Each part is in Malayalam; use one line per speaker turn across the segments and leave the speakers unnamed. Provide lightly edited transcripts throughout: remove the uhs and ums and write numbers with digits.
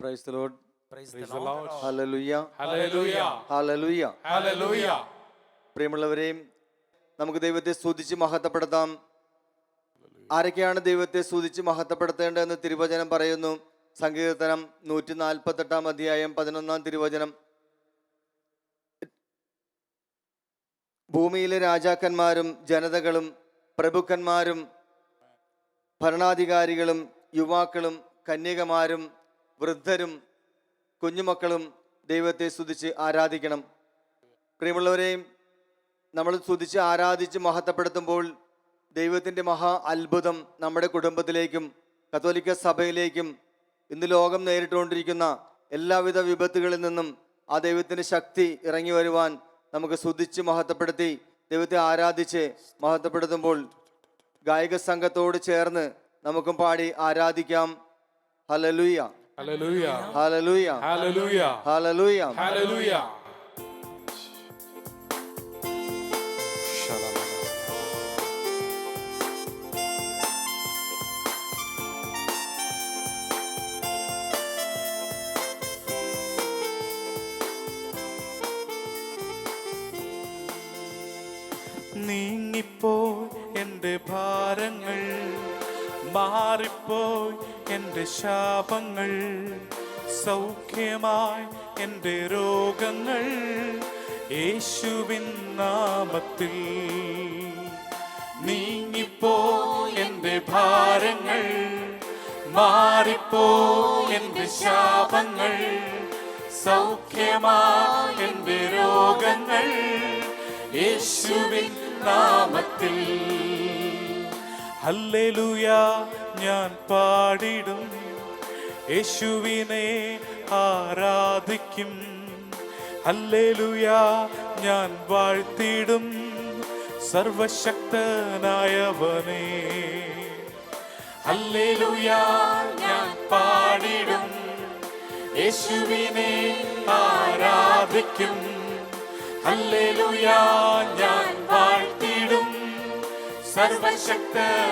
Praise the Lord.
Praise the Lord.
Hallelujah.
Hallelujah.
Hallelujah.
Hallelujah.
പ്രിയമുള്ളവരെയും നമുക്ക് ദൈവത്തെ സ്തുതിച്ച് മഹത്വപ്പെടുത്താം. ആരൊക്കെയാണ് ദൈവത്തെ സ്തുതിച്ച് മഹത്വപ്പെടുത്തേണ്ടതെന്ന് തിരുവചനം പറയുന്നു. സങ്കീർത്തനം 148 അധ്യായം 11 തിരുവചനം. ഭൂമിയിലെ രാജാക്കന്മാരും ജനതകളും പ്രഭുക്കന്മാരും ഭരണാധികാരികളും യുവാക്കളും കന്യകമാരും വൃദ്ധരും കുഞ്ഞുമക്കളും ദൈവത്തെ സ്തുതിച്ച് ആരാധിക്കണം. പ്രിയമുള്ളവരെയും നമ്മൾ സ്തുതിച്ച് ആരാധിച്ച് മഹത്വപ്പെടുത്തുമ്പോൾ ദൈവത്തിൻ്റെ മഹാ അത്ഭുതം നമ്മുടെ കുടുംബത്തിലേക്കും കത്തോലിക്ക സഭയിലേക്കും ഇന്ന് ലോകം നേരിട്ടുകൊണ്ടിരിക്കുന്ന എല്ലാവിധ വിപത്തുകളിൽ നിന്നും ആ ദൈവത്തിൻ്റെ ശക്തി ഇറങ്ങി വരുവാൻ നമുക്ക് സ്തുതിച്ച് മഹത്വപ്പെടുത്തി ദൈവത്തെ ആരാധിച്ച് മഹത്വപ്പെടുത്തുമ്പോൾ ഗായക സംഘത്തോട് ചേർന്ന് നമുക്കും പാടി ആരാധിക്കാം. Hallelujah,
hallelujah,
hallelujah,
hallelujah,
hallelujah,
hallelujah. നീങ്ങിപ്പോയി എൻ്റെ ഭാരങ്ങൾ, മാറിപ്പോയി എൻ്റെ ശാപങ്ങൾ, സൗഖ്യമായി എൻ്റെ രോഗങ്ങൾ യേശുവിൻ നാമത്തിൽ. നീങ്ങിപ്പോയി എൻ്റെ ഭാരങ്ങൾ, മാറിപ്പോയി എൻ്റെ ശാപങ്ങൾ, സൗഖ്യമായി എൻ്റെ രോഗങ്ങൾ യേശുവിൻ നാമത്തിൽ. ഹല്ലേലൂയ ഞാൻ പാടിടും, യേശുവിനെ ആരാധിക്കും. ഹല്ലേലൂയ ഞാൻ വാഴ്ത്തിടും സർവശക്തനായവനെ. ഹല്ലേലൂയ ഞാൻ പാടിടും, യേശുവിനെ ആരാധിക്കും. ഹല്ലേലൂയ ഞാൻ വാഴ്ത്തിടും സർവശക്തനായവനെ.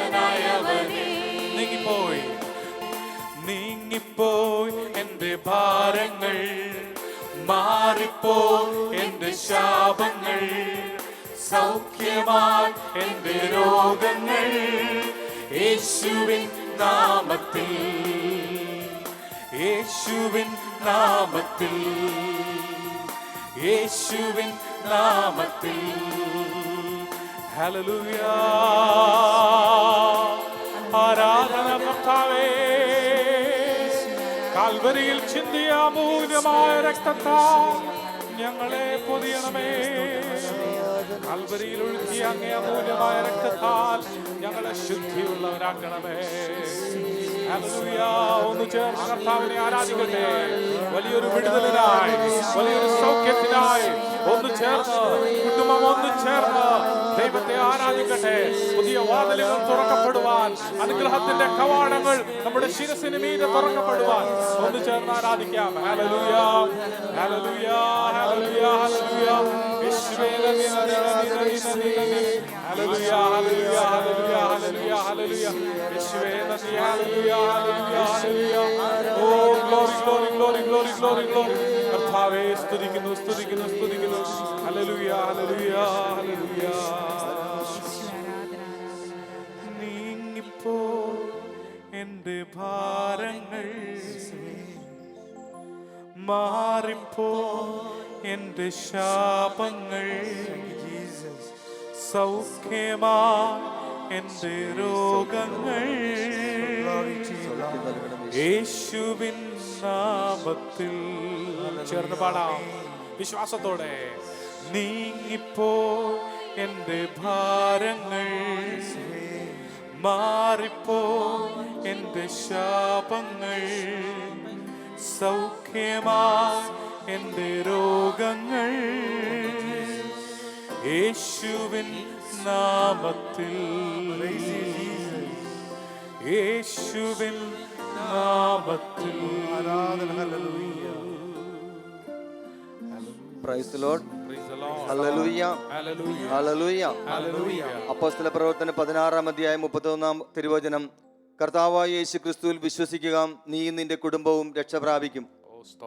നീങ്ങിപ്പോയി നീങ്ങിപ്പോയി എൻ്റെ ഭാരങ്ങൾ, മാറിപ്പോയി എൻ്റെ ശാപങ്ങൾ, സൗഖ്യമായി എൻ്റെ രോഗങ്ങൾ യേശുവിൻ നാമത്തിൽ. യേശുവിൻ നാമത്തിൽ, യേശുവിൻ നാമത്തിൽ. ഹല്ലേലൂയ. ആരാധന കർത്താവേ, കാൽവരിയിൽ ചിന്തിയ അമൂല്യമായ രക്തത്താൽ ഞങ്ങളെ പൊതിയണമേ. കാൽവരിയിൽ ഒഴുകിയ അങ്ങേ അമൂല്യമായ രക്തത്താൽ ഞങ്ങളെ ശുദ്ധിയുള്ളവരാക്കണമേ. ഹല്ലേലൂയ. ഒന്ന് ചേർന്ന് കർത്താവിനെ ആരാധിക്കട്ടെ. വലിയൊരു വിടുതലിനായി, വലിയൊരു സൗഖ്യത്തിനായി ഒന്ന് ചേർന്ന്, കുടുംബം ഒന്ന് ചേർന്ന് ദൈവത്തെ ആരാധിക്കട്ടെ. പുതിയ വാതിലുകൾ തുറക്കപ്പെടുവാൻ, അനുഗ്രഹത്തിന്റെ കവാടങ്ങൾ നമ്മുടെ ശിരസിന് മീതെ തുറക്കപ്പെടുവാൻ ഒന്ന് ചേർന്ന് ആരാധിക്കാം. ഹല്ലേലൂയ, ഹല്ലേലൂയ, ഹല്ലേലൂയ, ഹല്ലേലൂയ. യേശുവേ നന്ദി, നന്ദി, നന്ദി, നന്ദി, നന്ദി. ഹല്ലേലൂയ, ഹല്ലേലൂയ, ഹല്ലേലൂയ, ഹല്ലേലൂയ, ഹല്ലേലൂയ. യേശുവേ നന്ദി. ഹല്ലേലൂയ, ഹല്ലേലൂയ, ഹല്ലേലൂയ. Oh glory, glory, glory, glory, glory, glory. കർത്താവേ സ്തുതിക്കുന്നു, സ്തുതിക്കുന്നു, സ്തുതിക്കുന്നു. Hallelujah, hallelujah, hallelujah. നീങ്ങിപ്പോ എൻ്റെ ഭാരങ്ങൾ, മാറിപ്പോ എൻ്റെ ശാപങ്ങൾ, സൗഖ്യമാ എൻ്റെ രോഗങ്ങൾ യേശുവിൻ നാമത്തിൽ. ചേർന്ന് പാടാം വിശ്വാസത്തോടെ. നീങ്ങിപ്പോ എൻ്റെ ഭാരങ്ങൾ, മാറിപ്പോ എൻ്റെ ശാപങ്ങൾ, സൗഖ്യമാ എൻ്റെ രോഗങ്ങൾ യേശുവിൻ നാമത്തിൽ. യേശുവിൻ നാമത്തിൽ.
Praise the Lord. Hallelujah, hallelujah, hallelujah. അപ്പോസ്തല പ്രവർത്തനം 16 അധ്യായം 31 തിരുവചനം. കർത്താവായ യേശു ക്രിസ്തുവിൽ വിശ്വസിക്കുക, നീയും നിന്റെ കുടുംബവും രക്ഷ പ്രാപിക്കും.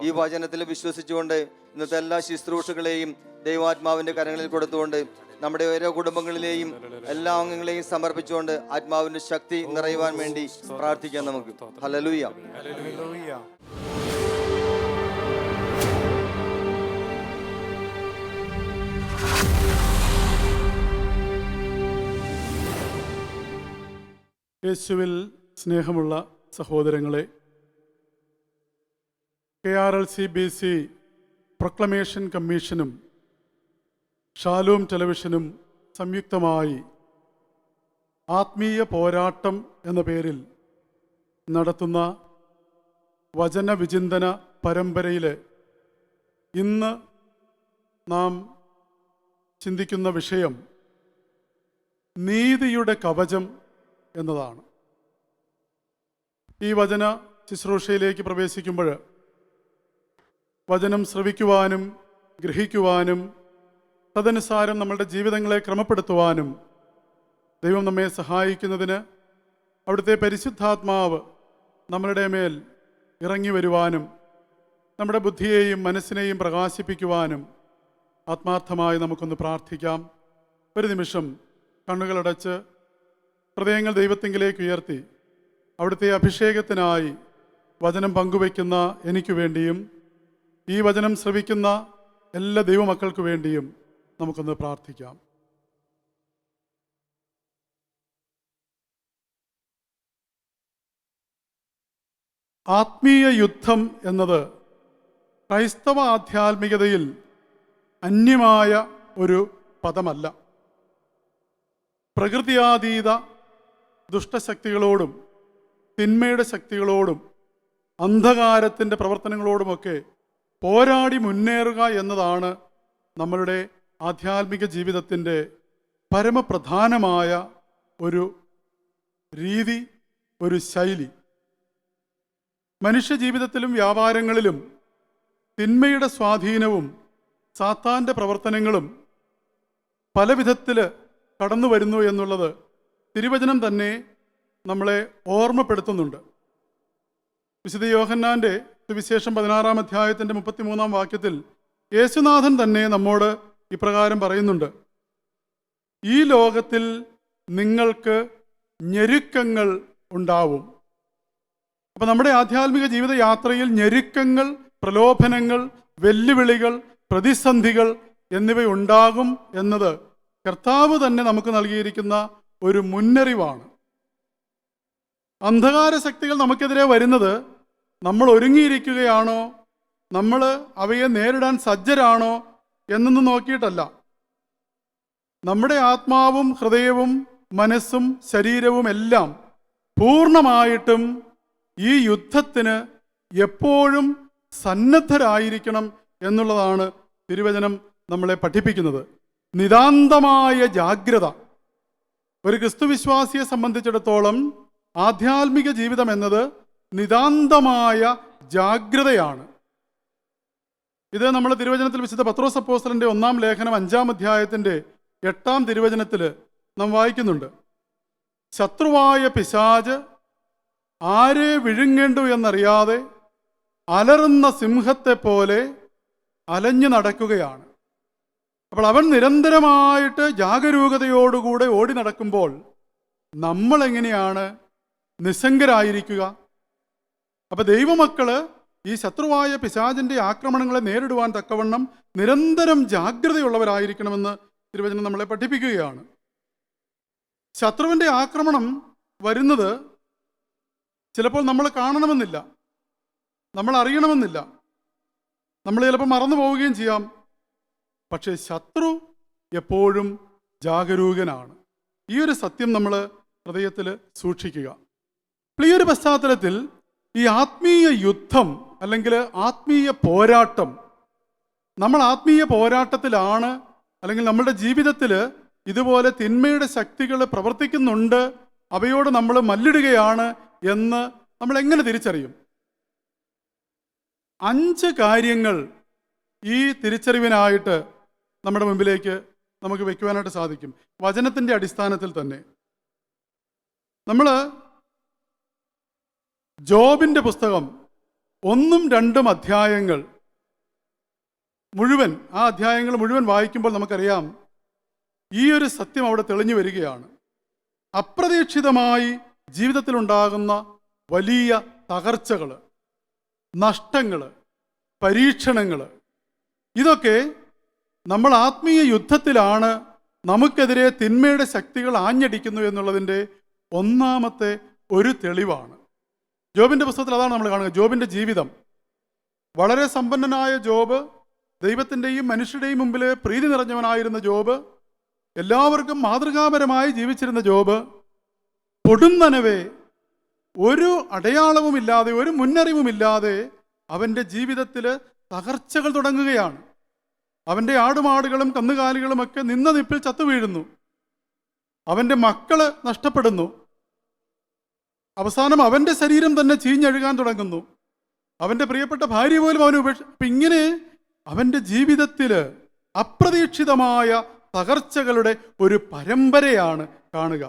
ഈ വചനത്തിൽ വിശ്വസിച്ചുകൊണ്ട് ഇന്നത്തെ എല്ലാ ശുശ്രൂഷകളെയും ദൈവാത്മാവിന്റെ കരങ്ങളിൽ കൊടുത്തുകൊണ്ട് നമ്മുടെ ഓരോ കുടുംബങ്ങളിലെയും എല്ലാ അംഗങ്ങളെയും സമർപ്പിച്ചുകൊണ്ട് ആത്മാവിന്റെ ശക്തി നിറയുവാൻ വേണ്ടി പ്രാർത്ഥിക്കാം നമുക്ക്. ഹല്ലേലൂയ.
യേശുവിൽ സ്നേഹമുള്ള സഹോദരങ്ങളെ, KRLC-BC പ്രൊക്ലമേഷൻ കമ്മീഷനും ഷാലോം ടെലിവിഷനും സംയുക്തമായി ആത്മീയ പോരാട്ടം എന്ന പേരിൽ നടത്തുന്ന വചനവിചിന്തന പരമ്പരയിൽ ഇന്ന് നാം ചിന്തിക്കുന്ന വിഷയം നീതിയുടെ കവചം എന്നതാണ്. ഈ വചന ശുശ്രൂഷയിലേക്ക് പ്രവേശിക്കുമ്പോൾ വചനം ശ്രവിക്കുവാനും ഗ്രഹിക്കുവാനും തദനുസാരം നമ്മളുടെ ജീവിതങ്ങളെ ക്രമപ്പെടുത്തുവാനും ദൈവം നമ്മെ സഹായിക്കുന്നതിന് അവിടുത്തെ പരിശുദ്ധാത്മാവ് നമ്മളുടെ മേൽ ഇറങ്ങി വരുവാനും നമ്മുടെ ബുദ്ധിയെയും മനസ്സിനെയും പ്രകാശിപ്പിക്കുവാനും ആത്മാർത്ഥമായി നമുക്കൊന്ന് പ്രാർത്ഥിക്കാം. ഒരു നിമിഷം കണ്ണുകളടച്ച് ഹൃദയങ്ങൾ ദൈവത്തിങ്കിലേക്ക് ഉയർത്തി അവിടുത്തെ അഭിഷേകത്തിനായി വചനം പങ്കുവയ്ക്കുന്ന എനിക്ക് വേണ്ടിയും ഈ വചനം ശ്രവിക്കുന്ന എല്ലാ ദൈവമക്കൾക്ക് വേണ്ടിയും നമുക്കൊന്ന് പ്രാർത്ഥിക്കാം. ആത്മീയ യുദ്ധം എന്നത് ക്രൈസ്തവ ആധ്യാത്മികതയിൽ അന്യമായ ഒരു പദമല്ല. പ്രകൃതിയാതീത ദുഷ്ടശക്തികളോടും തിന്മയുടെ ശക്തികളോടും അന്ധകാരത്തിൻ്റെ പ്രവർത്തനങ്ങളോടുമൊക്കെ പോരാടി മുന്നേറുക എന്നതാണ് നമ്മളുടെ ആധ്യാത്മിക ജീവിതത്തിൻ്റെ പരമപ്രധാനമായ ഒരു രീതി, ഒരു ശൈലി. മനുഷ്യജീവിതത്തിലും വ്യാപാരങ്ങളിലും തിന്മയുടെ സ്വാധീനവും സാത്താൻ്റെ പ്രവർത്തനങ്ങളും പല വിധത്തിൽ കടന്നു വരുന്നു എന്നുള്ളത് തിരുവചനം തന്നെ നമ്മളെ ഓർമ്മപ്പെടുത്തുന്നുണ്ട്. വിശുദ്ധ യോഹന്നാൻ്റെ സുവിശേഷം 16-ാം അധ്യായത്തിൻ്റെ 33-ാം വാക്യത്തിൽ യേശുനാഥൻ തന്നെ നമ്മോട് ഇപ്രകാരം പറയുന്നുണ്ട്: ഈ ലോകത്തിൽ നിങ്ങൾക്ക് ഞെരുക്കങ്ങൾ ഉണ്ടാവും. അപ്പം നമ്മുടെ ആധ്യാത്മിക ജീവിത യാത്രയിൽ ഞെരുക്കങ്ങൾ, പ്രലോഭനങ്ങൾ, വെല്ലുവിളികൾ, പ്രതിസന്ധികൾ എന്നിവയുണ്ടാകും എന്നത് കർത്താവ് തന്നെ നമുക്ക് നൽകിയിരിക്കുന്ന ഒരു മുന്നറിവാണ്. അന്ധകാര ശക്തികൾ നമുക്കെതിരെ വരുന്നത് നമ്മൾ ഒരുങ്ങിയിരിക്കുകയാണോ, നമ്മൾ അവയെ നേരിടാൻ സജ്ജരാണോ എന്നൊന്നും നോക്കിയിട്ടല്ല. നമ്മുടെ ആത്മാവും ഹൃദയവും മനസ്സും ശരീരവും എല്ലാം പൂർണ്ണമായിട്ടും ഈ യുദ്ധത്തിന് എപ്പോഴും സന്നദ്ധരായിരിക്കണം എന്നുള്ളതാണ് തിരുവചനം നമ്മളെ പഠിപ്പിക്കുന്നത്. നിതാന്തമായ ജാഗ്രത. ഒരു ക്രിസ്തുവിശ്വാസിയെ സംബന്ധിച്ചിടത്തോളം ആധ്യാത്മിക ജീവിതം എന്നത് നിതാന്തമായ ജാഗ്രതയാണ്. ഇത് നമ്മൾ തിരുവചനത്തിൽ വിശുദ്ധ പത്രോസ് അപ്പോസ്തലന്റെ 1-ാം ലേഖനം 5-ാം അധ്യായത്തിൻ്റെ 8-ാം തിരുവചനത്തിൽ നാം വായിക്കുന്നുണ്ട്: ശത്രുവായ പിശാച് ആരെ വിഴുങ്ങേണ്ടു എന്നറിയാതെ അലറുന്ന സിംഹത്തെ പോലെ അലഞ്ഞു നടക്കുകയാണ്. അപ്പോൾ അവൻ നിരന്തരമായിട്ട് ജാഗരൂകതയോടുകൂടെ ഓടി നടക്കുമ്പോൾ നമ്മളെങ്ങനെയാണ് നിസ്സംഗരായിരിക്കുക? അപ്പം ദൈവമക്കള് ഈ ശത്രുവായ പിശാചിൻ്റെ ആക്രമണങ്ങളെ നേരിടുവാൻ തക്കവണ്ണം നിരന്തരം ജാഗ്രതയുള്ളവരായിരിക്കണമെന്ന് തിരുവചനം നമ്മളെ പഠിപ്പിക്കുകയാണ്. ശത്രുവിൻ്റെ ആക്രമണം വരുന്നത് ചിലപ്പോൾ നമ്മൾ കാണണമെന്നില്ല, നമ്മൾ അറിയണമെന്നില്ല, നമ്മൾ ചിലപ്പോൾ മറന്നു പോവുകയും ചെയ്യാം. പക്ഷേ ശത്രു എപ്പോഴും ജാഗരൂകനാണ്. ഈ ഒരു സത്യം നമ്മൾ ഹൃദയത്തിൽ സൂക്ഷിക്കുക. ഈ ഒരു പശ്ചാത്തലത്തിൽ ഈ ആത്മീയ യുദ്ധം അല്ലെങ്കിൽ ആത്മീയ പോരാട്ടം, നമ്മൾ ആത്മീയ പോരാട്ടത്തിലാണ്, അല്ലെങ്കിൽ നമ്മളുടെ ജീവിതത്തിൽ ഇതുപോലെ തിന്മയുടെ ശക്തികൾ പ്രവർത്തിക്കുന്നുണ്ട്, അവയോട് നമ്മൾ മല്ലിടുകയാണ് എന്ന് നമ്മൾ എങ്ങനെ തിരിച്ചറിയും? 5 കാര്യങ്ങൾ ഈ തിരിച്ചറിവിനായിട്ട് നമ്മുടെ മുമ്പിലേക്ക് നമുക്ക് വയ്ക്കുവാനായിട്ട് സാധിക്കും. വചനത്തിൻ്റെ അടിസ്ഥാനത്തിൽ തന്നെ നമ്മൾ ജോബിൻ്റെ പുസ്തകം 1ഉം 2ഉം അധ്യായങ്ങൾ മുഴുവൻ, ആ അധ്യായങ്ങൾ മുഴുവൻ വായിക്കുമ്പോൾ നമുക്കറിയാം ഈ ഒരു സത്യം അവിടെ തെളിഞ്ഞു വരികയാണ്. അപ്രതീക്ഷിതമായി ജീവിതത്തിലുണ്ടാകുന്ന വലിയ തകർച്ചകൾ, നഷ്ടങ്ങൾ, പരീക്ഷണങ്ങൾ, ഇതൊക്കെ നമ്മൾ ആത്മീയ യുദ്ധത്തിലാണ് നമുക്കെതിരെ തിന്മയുടെ ശക്തികൾ ആഞ്ഞടിക്കുന്നു എന്നുള്ളതിൻ്റെ ഒന്നാമത്തെ ഒരു തെളിവാണ്. ജോബിൻ്റെ പുസ്തകത്തിൽ അതാണ് നമ്മൾ കാണുക. ജോബിൻ്റെ ജീവിതം, വളരെ സമ്പന്നനായ ജോബ്, ദൈവത്തിൻ്റെയും മനുഷ്യരുടെയും മുമ്പിൽ പ്രീതി നിറഞ്ഞവനായിരുന്ന ജോബ്, എല്ലാവർക്കും മാതൃകാപരമായി ജീവിച്ചിരുന്ന ജോബ്, പൊടുന്നനവേ ഒരു അടയാളവുമില്ലാതെ, ഒരു മുന്നറിവുമില്ലാതെ അവൻ്റെ ജീവിതത്തിൽ തകർച്ചകൾ തുടങ്ങുകയാണ്. അവൻ്റെ ആടുമാടുകളും കന്നുകാലികളും ഒക്കെ നിന്ന നിപ്പിൽ ചത്തുവീഴുന്നു. അവൻ്റെ മക്കള് നഷ്ടപ്പെടുന്നു. അവസാനം അവൻ്റെ ശരീരം തന്നെ ചീഞ്ഞഴുകാൻ തുടങ്ങുന്നു. അവൻ്റെ പ്രിയപ്പെട്ട ഭാര്യ പോലും അവന് അപ്പം ഇങ്ങനെ അവൻ്റെ ജീവിതത്തിൽ അപ്രതീക്ഷിതമായ തകർച്ചകളുടെ ഒരു പരമ്പരയാണ് കാണുക.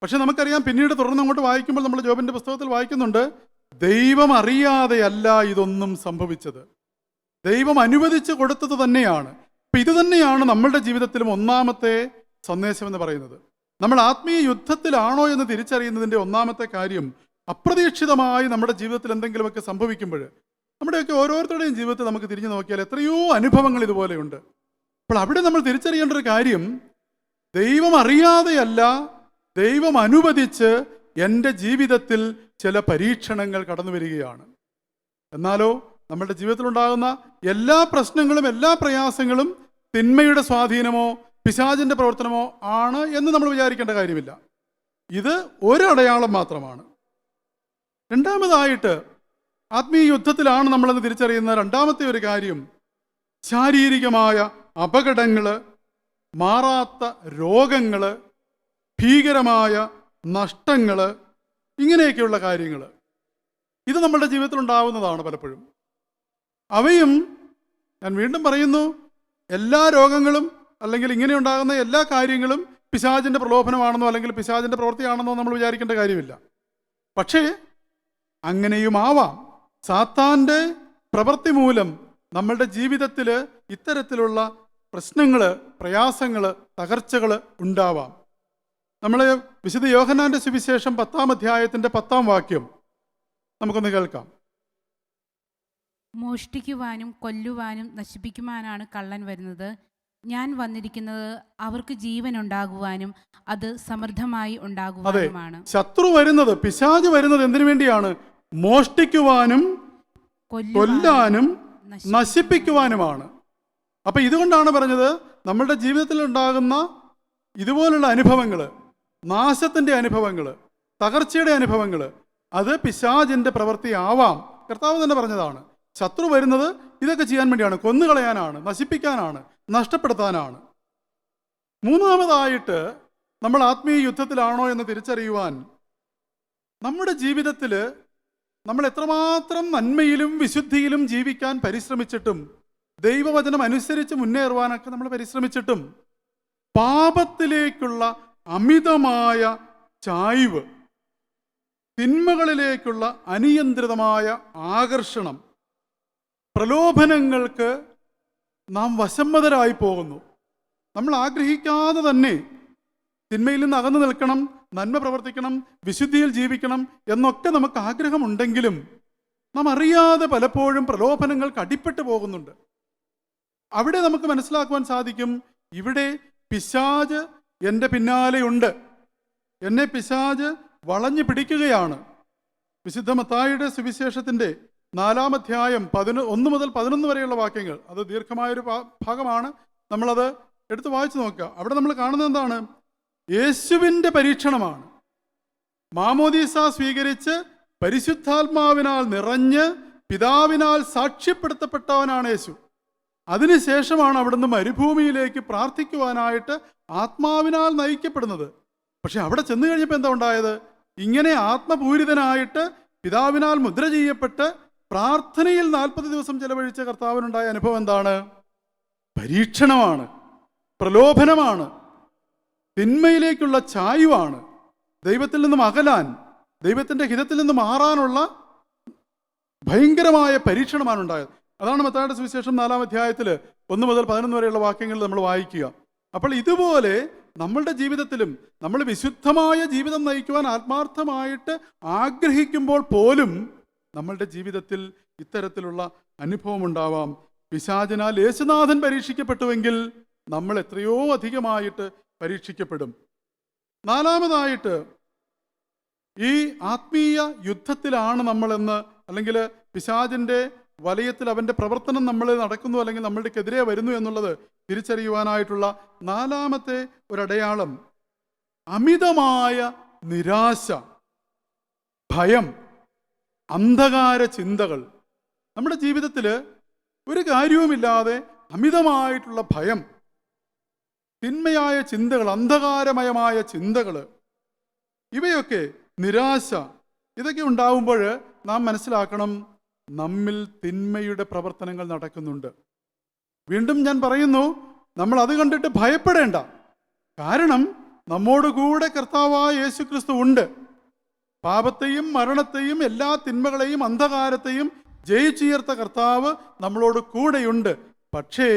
പക്ഷെ നമുക്കറിയാം, പിന്നീട് തുടർന്ന് അങ്ങോട്ട് വായിക്കുമ്പോൾ നമ്മൾ ജോബിൻ്റെ പുസ്തകത്തിൽ വായിക്കുന്നുണ്ട്, ദൈവം അറിയാതെയല്ല ഇതൊന്നും സംഭവിച്ചത്, ദൈവം അനുവദിച്ച് കൊടുത്തത് തന്നെയാണ്. അപ്പം ഇത് തന്നെയാണ് നമ്മളുടെ ജീവിതത്തിലും ഒന്നാമത്തെ സന്ദേശം എന്ന് പറയുന്നത്. നമ്മൾ ആത്മീയ യുദ്ധത്തിലാണോ എന്ന് തിരിച്ചറിയുന്നതിൻ്റെ ഒന്നാമത്തെ കാര്യം, അപ്രതീക്ഷിതമായി നമ്മുടെ ജീവിതത്തിൽ എന്തെങ്കിലുമൊക്കെ സംഭവിക്കുമ്പോൾ, നമ്മുടെയൊക്കെ ഓരോരുത്തരുടെയും ജീവിതത്തിൽ നമുക്ക് തിരിഞ്ഞു നോക്കിയാൽ എത്രയോ അനുഭവങ്ങൾ ഇതുപോലെയുണ്ട്. അപ്പോൾ അവിടെ നമ്മൾ തിരിച്ചറിയേണ്ട ഒരു കാര്യം, ദൈവം അറിയാതെയല്ല, ദൈവം അനുവദിച്ച് എൻ്റെ ജീവിതത്തിൽ ചില പരീക്ഷണങ്ങൾ കടന്നു വരികയാണ്. എന്നാലോ നമ്മുടെ ജീവിതത്തിലുണ്ടാകുന്ന എല്ലാ പ്രശ്നങ്ങളും, എല്ലാ പ്രയാസങ്ങളും തിന്മയുടെ സ്വാധീനമോ പിശാചിൻ്റെ പ്രവർത്തനമോ ആണ് എന്ന് നമ്മൾ വിചാരിക്കേണ്ട കാര്യമില്ല. ഇത് ഒരു അടയാളം മാത്രമാണ്. രണ്ടാമതായിട്ട്, ആത്മീയ യുദ്ധത്തിലാണ് നമ്മളെന്ന് തിരിച്ചറിയുന്ന രണ്ടാമത്തെ ഒരു കാര്യം, ശാരീരികമായ അപകടങ്ങൾ, മാറാത്ത രോഗങ്ങൾ, ഭീകരമായ നഷ്ടങ്ങൾ, ഇങ്ങനെയൊക്കെയുള്ള കാര്യങ്ങൾ, ഇത് നമ്മളുടെ ജീവിതത്തിൽ ഉണ്ടാവുന്നതാണ് പലപ്പോഴും. അവയും, ഞാൻ വീണ്ടും പറയുന്നു, എല്ലാ രോഗങ്ങളും അല്ലെങ്കിൽ ഇങ്ങനെ ഉണ്ടാകുന്ന എല്ലാ കാര്യങ്ങളും പിശാചിൻ്റെ പ്രലോഭനമാണെന്നോ അല്ലെങ്കിൽ പിശാചിൻ്റെ പ്രവൃത്തിയാണെന്നോ നമ്മൾ വിചാരിക്കേണ്ട കാര്യമില്ല. പക്ഷേ അങ്ങനെയും ആവാം. സാത്താൻ്റെ പ്രവൃത്തി മൂലം നമ്മളുടെ ജീവിതത്തിൽ ഇത്തരത്തിലുള്ള പ്രശ്നങ്ങൾ, പ്രയാസങ്ങൾ, തകർച്ചകൾ ഉണ്ടാവാം. നമ്മൾ വിശുദ്ധ യോഹന്നാൻ്റെ സുവിശേഷം 10-ാം അധ്യായത്തിൻ്റെ 10-ാം വാക്യം നമുക്കൊന്ന് കേൾക്കാം.
മോഷ്ടിക്കുവാനും കൊല്ലുവാനും നശിപ്പിക്കുവാനാണ് കള്ളൻ വരുന്നത്. ഞാൻ വന്നിരിക്കുന്നത് അവർക്ക് ജീവൻ ഉണ്ടാകുവാനും അത് സമൃദ്ധമായി ഉണ്ടാകുവാനുമാണ്.
ശത്രു വരുന്നത്, പിശാച് വരുന്നത് എന്തിനു വേണ്ടിയാണ്? മോഷ്ടിക്കുവാനും കൊല്ലാനും നശിപ്പിക്കുവാനുമാണ്. അപ്പൊ ഇതുകൊണ്ടാണ് പറഞ്ഞത്, നമ്മളുടെ ജീവിതത്തിൽ ഉണ്ടാകുന്ന ഇതുപോലുള്ള അനുഭവങ്ങൾ, നാശത്തിന്റെ അനുഭവങ്ങൾ, തകർച്ചയുടെ അനുഭവങ്ങൾ, അത് പിശാചിന്റെ പ്രവൃത്തി ആവാം. കർത്താവ് തന്നെ പറഞ്ഞതാണ്, ശത്രു വരുന്നത് ഇതൊക്കെ ചെയ്യാൻ വേണ്ടിയാണ്, കൊന്നുകളയാനാണ്, നശിപ്പിക്കാനാണ്, നഷ്ടപ്പെടുത്താനാണ്. മൂന്നാമതായിട്ട്, നമ്മൾ ആത്മീയ യുദ്ധത്തിലാണോ എന്ന് തിരിച്ചറിയുവാൻ, നമ്മുടെ ജീവിതത്തിൽ നമ്മൾ എത്രമാത്രം നന്മയിലും വിശുദ്ധിയിലും ജീവിക്കാൻ പരിശ്രമിച്ചിട്ടും, ദൈവവചനം അനുസരിച്ച് മുന്നേറുവാനൊക്കെ നമ്മൾ പരിശ്രമിച്ചിട്ടും, പാപത്തിലേക്കുള്ള അമിതമായ ചായ്വ്, തിന്മകളിലേക്കുള്ള അനിയന്ത്രിതമായ ആകർഷണം, പ്രലോഭനങ്ങൾക്ക് നാം വശംവദരായി പോകുന്നു. നമ്മൾ ആഗ്രഹിക്കാതെ തന്നെ തിന്മയിൽ നിന്ന് അകന്നു നിൽക്കണം, നന്മ പ്രവർത്തിക്കണം, വിശുദ്ധിയിൽ ജീവിക്കണം എന്നൊക്കെ നമുക്ക് ആഗ്രഹമുണ്ടെങ്കിലും നാം അറിയാതെ പലപ്പോഴും പ്രലോഭനങ്ങൾക്ക് അടിപ്പെട്ടു പോകുന്നുണ്ട്. അവിടെ നമുക്ക് മനസ്സിലാക്കുവാൻ സാധിക്കും, ഇവിടെ പിശാച് എൻ്റെ പിന്നാലെയുണ്ട്, എന്നെ പിശാച് വളഞ്ഞു പിടിക്കുകയാണ്. വിശുദ്ധ മത്തായിയുടെ സുവിശേഷത്തിൻ്റെ 4-ാം അധ്യായം 1 മുതൽ 11 വരെയുള്ള വാക്യങ്ങൾ, അത് ദീർഘമായൊരു ഭാഗമാണ്, നമ്മളത് എടുത്ത് വായിച്ചു നോക്കുക. അവിടെ നമ്മൾ കാണുന്നത് എന്താണ്? യേശുവിൻ്റെ പരീക്ഷണമാണ്. മാമോദീസ സ്വീകരിച്ച് പരിശുദ്ധാത്മാവിനാൽ നിറഞ്ഞ് പിതാവിനാൽ സാക്ഷ്യപ്പെടുത്തപ്പെട്ടവനാണ് യേശു. അതിനുശേഷമാണ് അവിടുന്ന് മരുഭൂമിയിലേക്ക് പ്രാർത്ഥിക്കുവാനായിട്ട് ആത്മാവിനാൽ നയിക്കപ്പെടുന്നത്. പക്ഷെ അവിടെ ചെന്ന് കഴിഞ്ഞപ്പോൾ എന്താ ഉണ്ടായത്? ഇങ്ങനെ ആത്മപൂരിതനായിട്ട് പിതാവിനാൽ മുദ്ര ചെയ്യപ്പെട്ട് പ്രാർത്ഥനയിൽ 40 ദിവസം ചെലവഴിച്ച കർത്താവിനുണ്ടായ അനുഭവം എന്താണ്? പരീക്ഷണമാണ്, പ്രലോഭനമാണ്, തിന്മയിലേക്കുള്ള ചായ്വാണ്, ദൈവത്തിൽ നിന്നും അകലാൻ, ദൈവത്തിൻ്റെ ഹിതത്തിൽ നിന്ന് മാറാനുള്ള ഭയങ്കരമായ പരീക്ഷണമാണ് ഉണ്ടായത്. അതാണ് മത്തായിയുടെ സുവിശേഷം 4-ാം അധ്യായത്തിൽ 1 മുതൽ 11 വരെയുള്ള വാക്യങ്ങൾ നമ്മൾ വായിക്കുക. അപ്പോൾ ഇതുപോലെ നമ്മളുടെ ജീവിതത്തിലും നമ്മൾ വിശുദ്ധമായ ജീവിതം നയിക്കുവാൻ ആത്മാർത്ഥമായിട്ട് ആഗ്രഹിക്കുമ്പോൾ പോലും നമ്മളുടെ ജീവിതത്തിൽ ഇത്തരത്തിലുള്ള അനുഭവം ഉണ്ടാവാം. പിശാചിനാൽ യേശുനാഥൻ പരീക്ഷിക്കപ്പെട്ടുവെങ്കിൽ നമ്മൾ എത്രയോ അധികമായിട്ട് പരീക്ഷിക്കപ്പെടും. 4-മതായിട്ട് ഈ ആത്മീയ യുദ്ധത്തിലാണ് നമ്മളെന്ന്, അല്ലെങ്കിൽ പിശാചിൻ്റെ വലയത്തിൽ അവൻ്റെ പ്രവർത്തനം നമ്മൾ നടക്കുന്നു, അല്ലെങ്കിൽ നമ്മളുടെക്കെതിരെ വരുന്നു എന്നുള്ളത് തിരിച്ചറിയുവാനായിട്ടുള്ള 4-മത്തെ ഒരടയാളം അമിതമായ നിരാശ, ഭയം, അന്ധകാര ചിന്തകൾ. നമ്മുടെ ജീവിതത്തിൽ ഒരു കാര്യവുമില്ലാതെ അമിതമായിട്ടുള്ള ഭയം, തിന്മയായ ചിന്തകൾ, അന്ധകാരമയമായ ചിന്തകൾ, ഇവയൊക്കെ നിരാശ, ഇതൊക്കെ ഉണ്ടാവുമ്പോൾ നാം മനസ്സിലാക്കണം, നമ്മിൽ തിന്മയുടെ പ്രവർത്തനങ്ങൾ നടക്കുന്നുണ്ട്. വീണ്ടും ഞാൻ പറയുന്നു, നമ്മൾ അത് കണ്ടിട്ട് ഭയപ്പെടേണ്ട. കാരണം നമ്മോട് കൂടെ കർത്താവായ യേശു ക്രിസ്തു ഉണ്ട്. പാപത്തെയും മരണത്തെയും എല്ലാ തിന്മകളെയും അന്ധകാരത്തെയും ജയിച്ചുയർത്ത കർത്താവ് നമ്മളോട് കൂടെയുണ്ട്. പക്ഷേ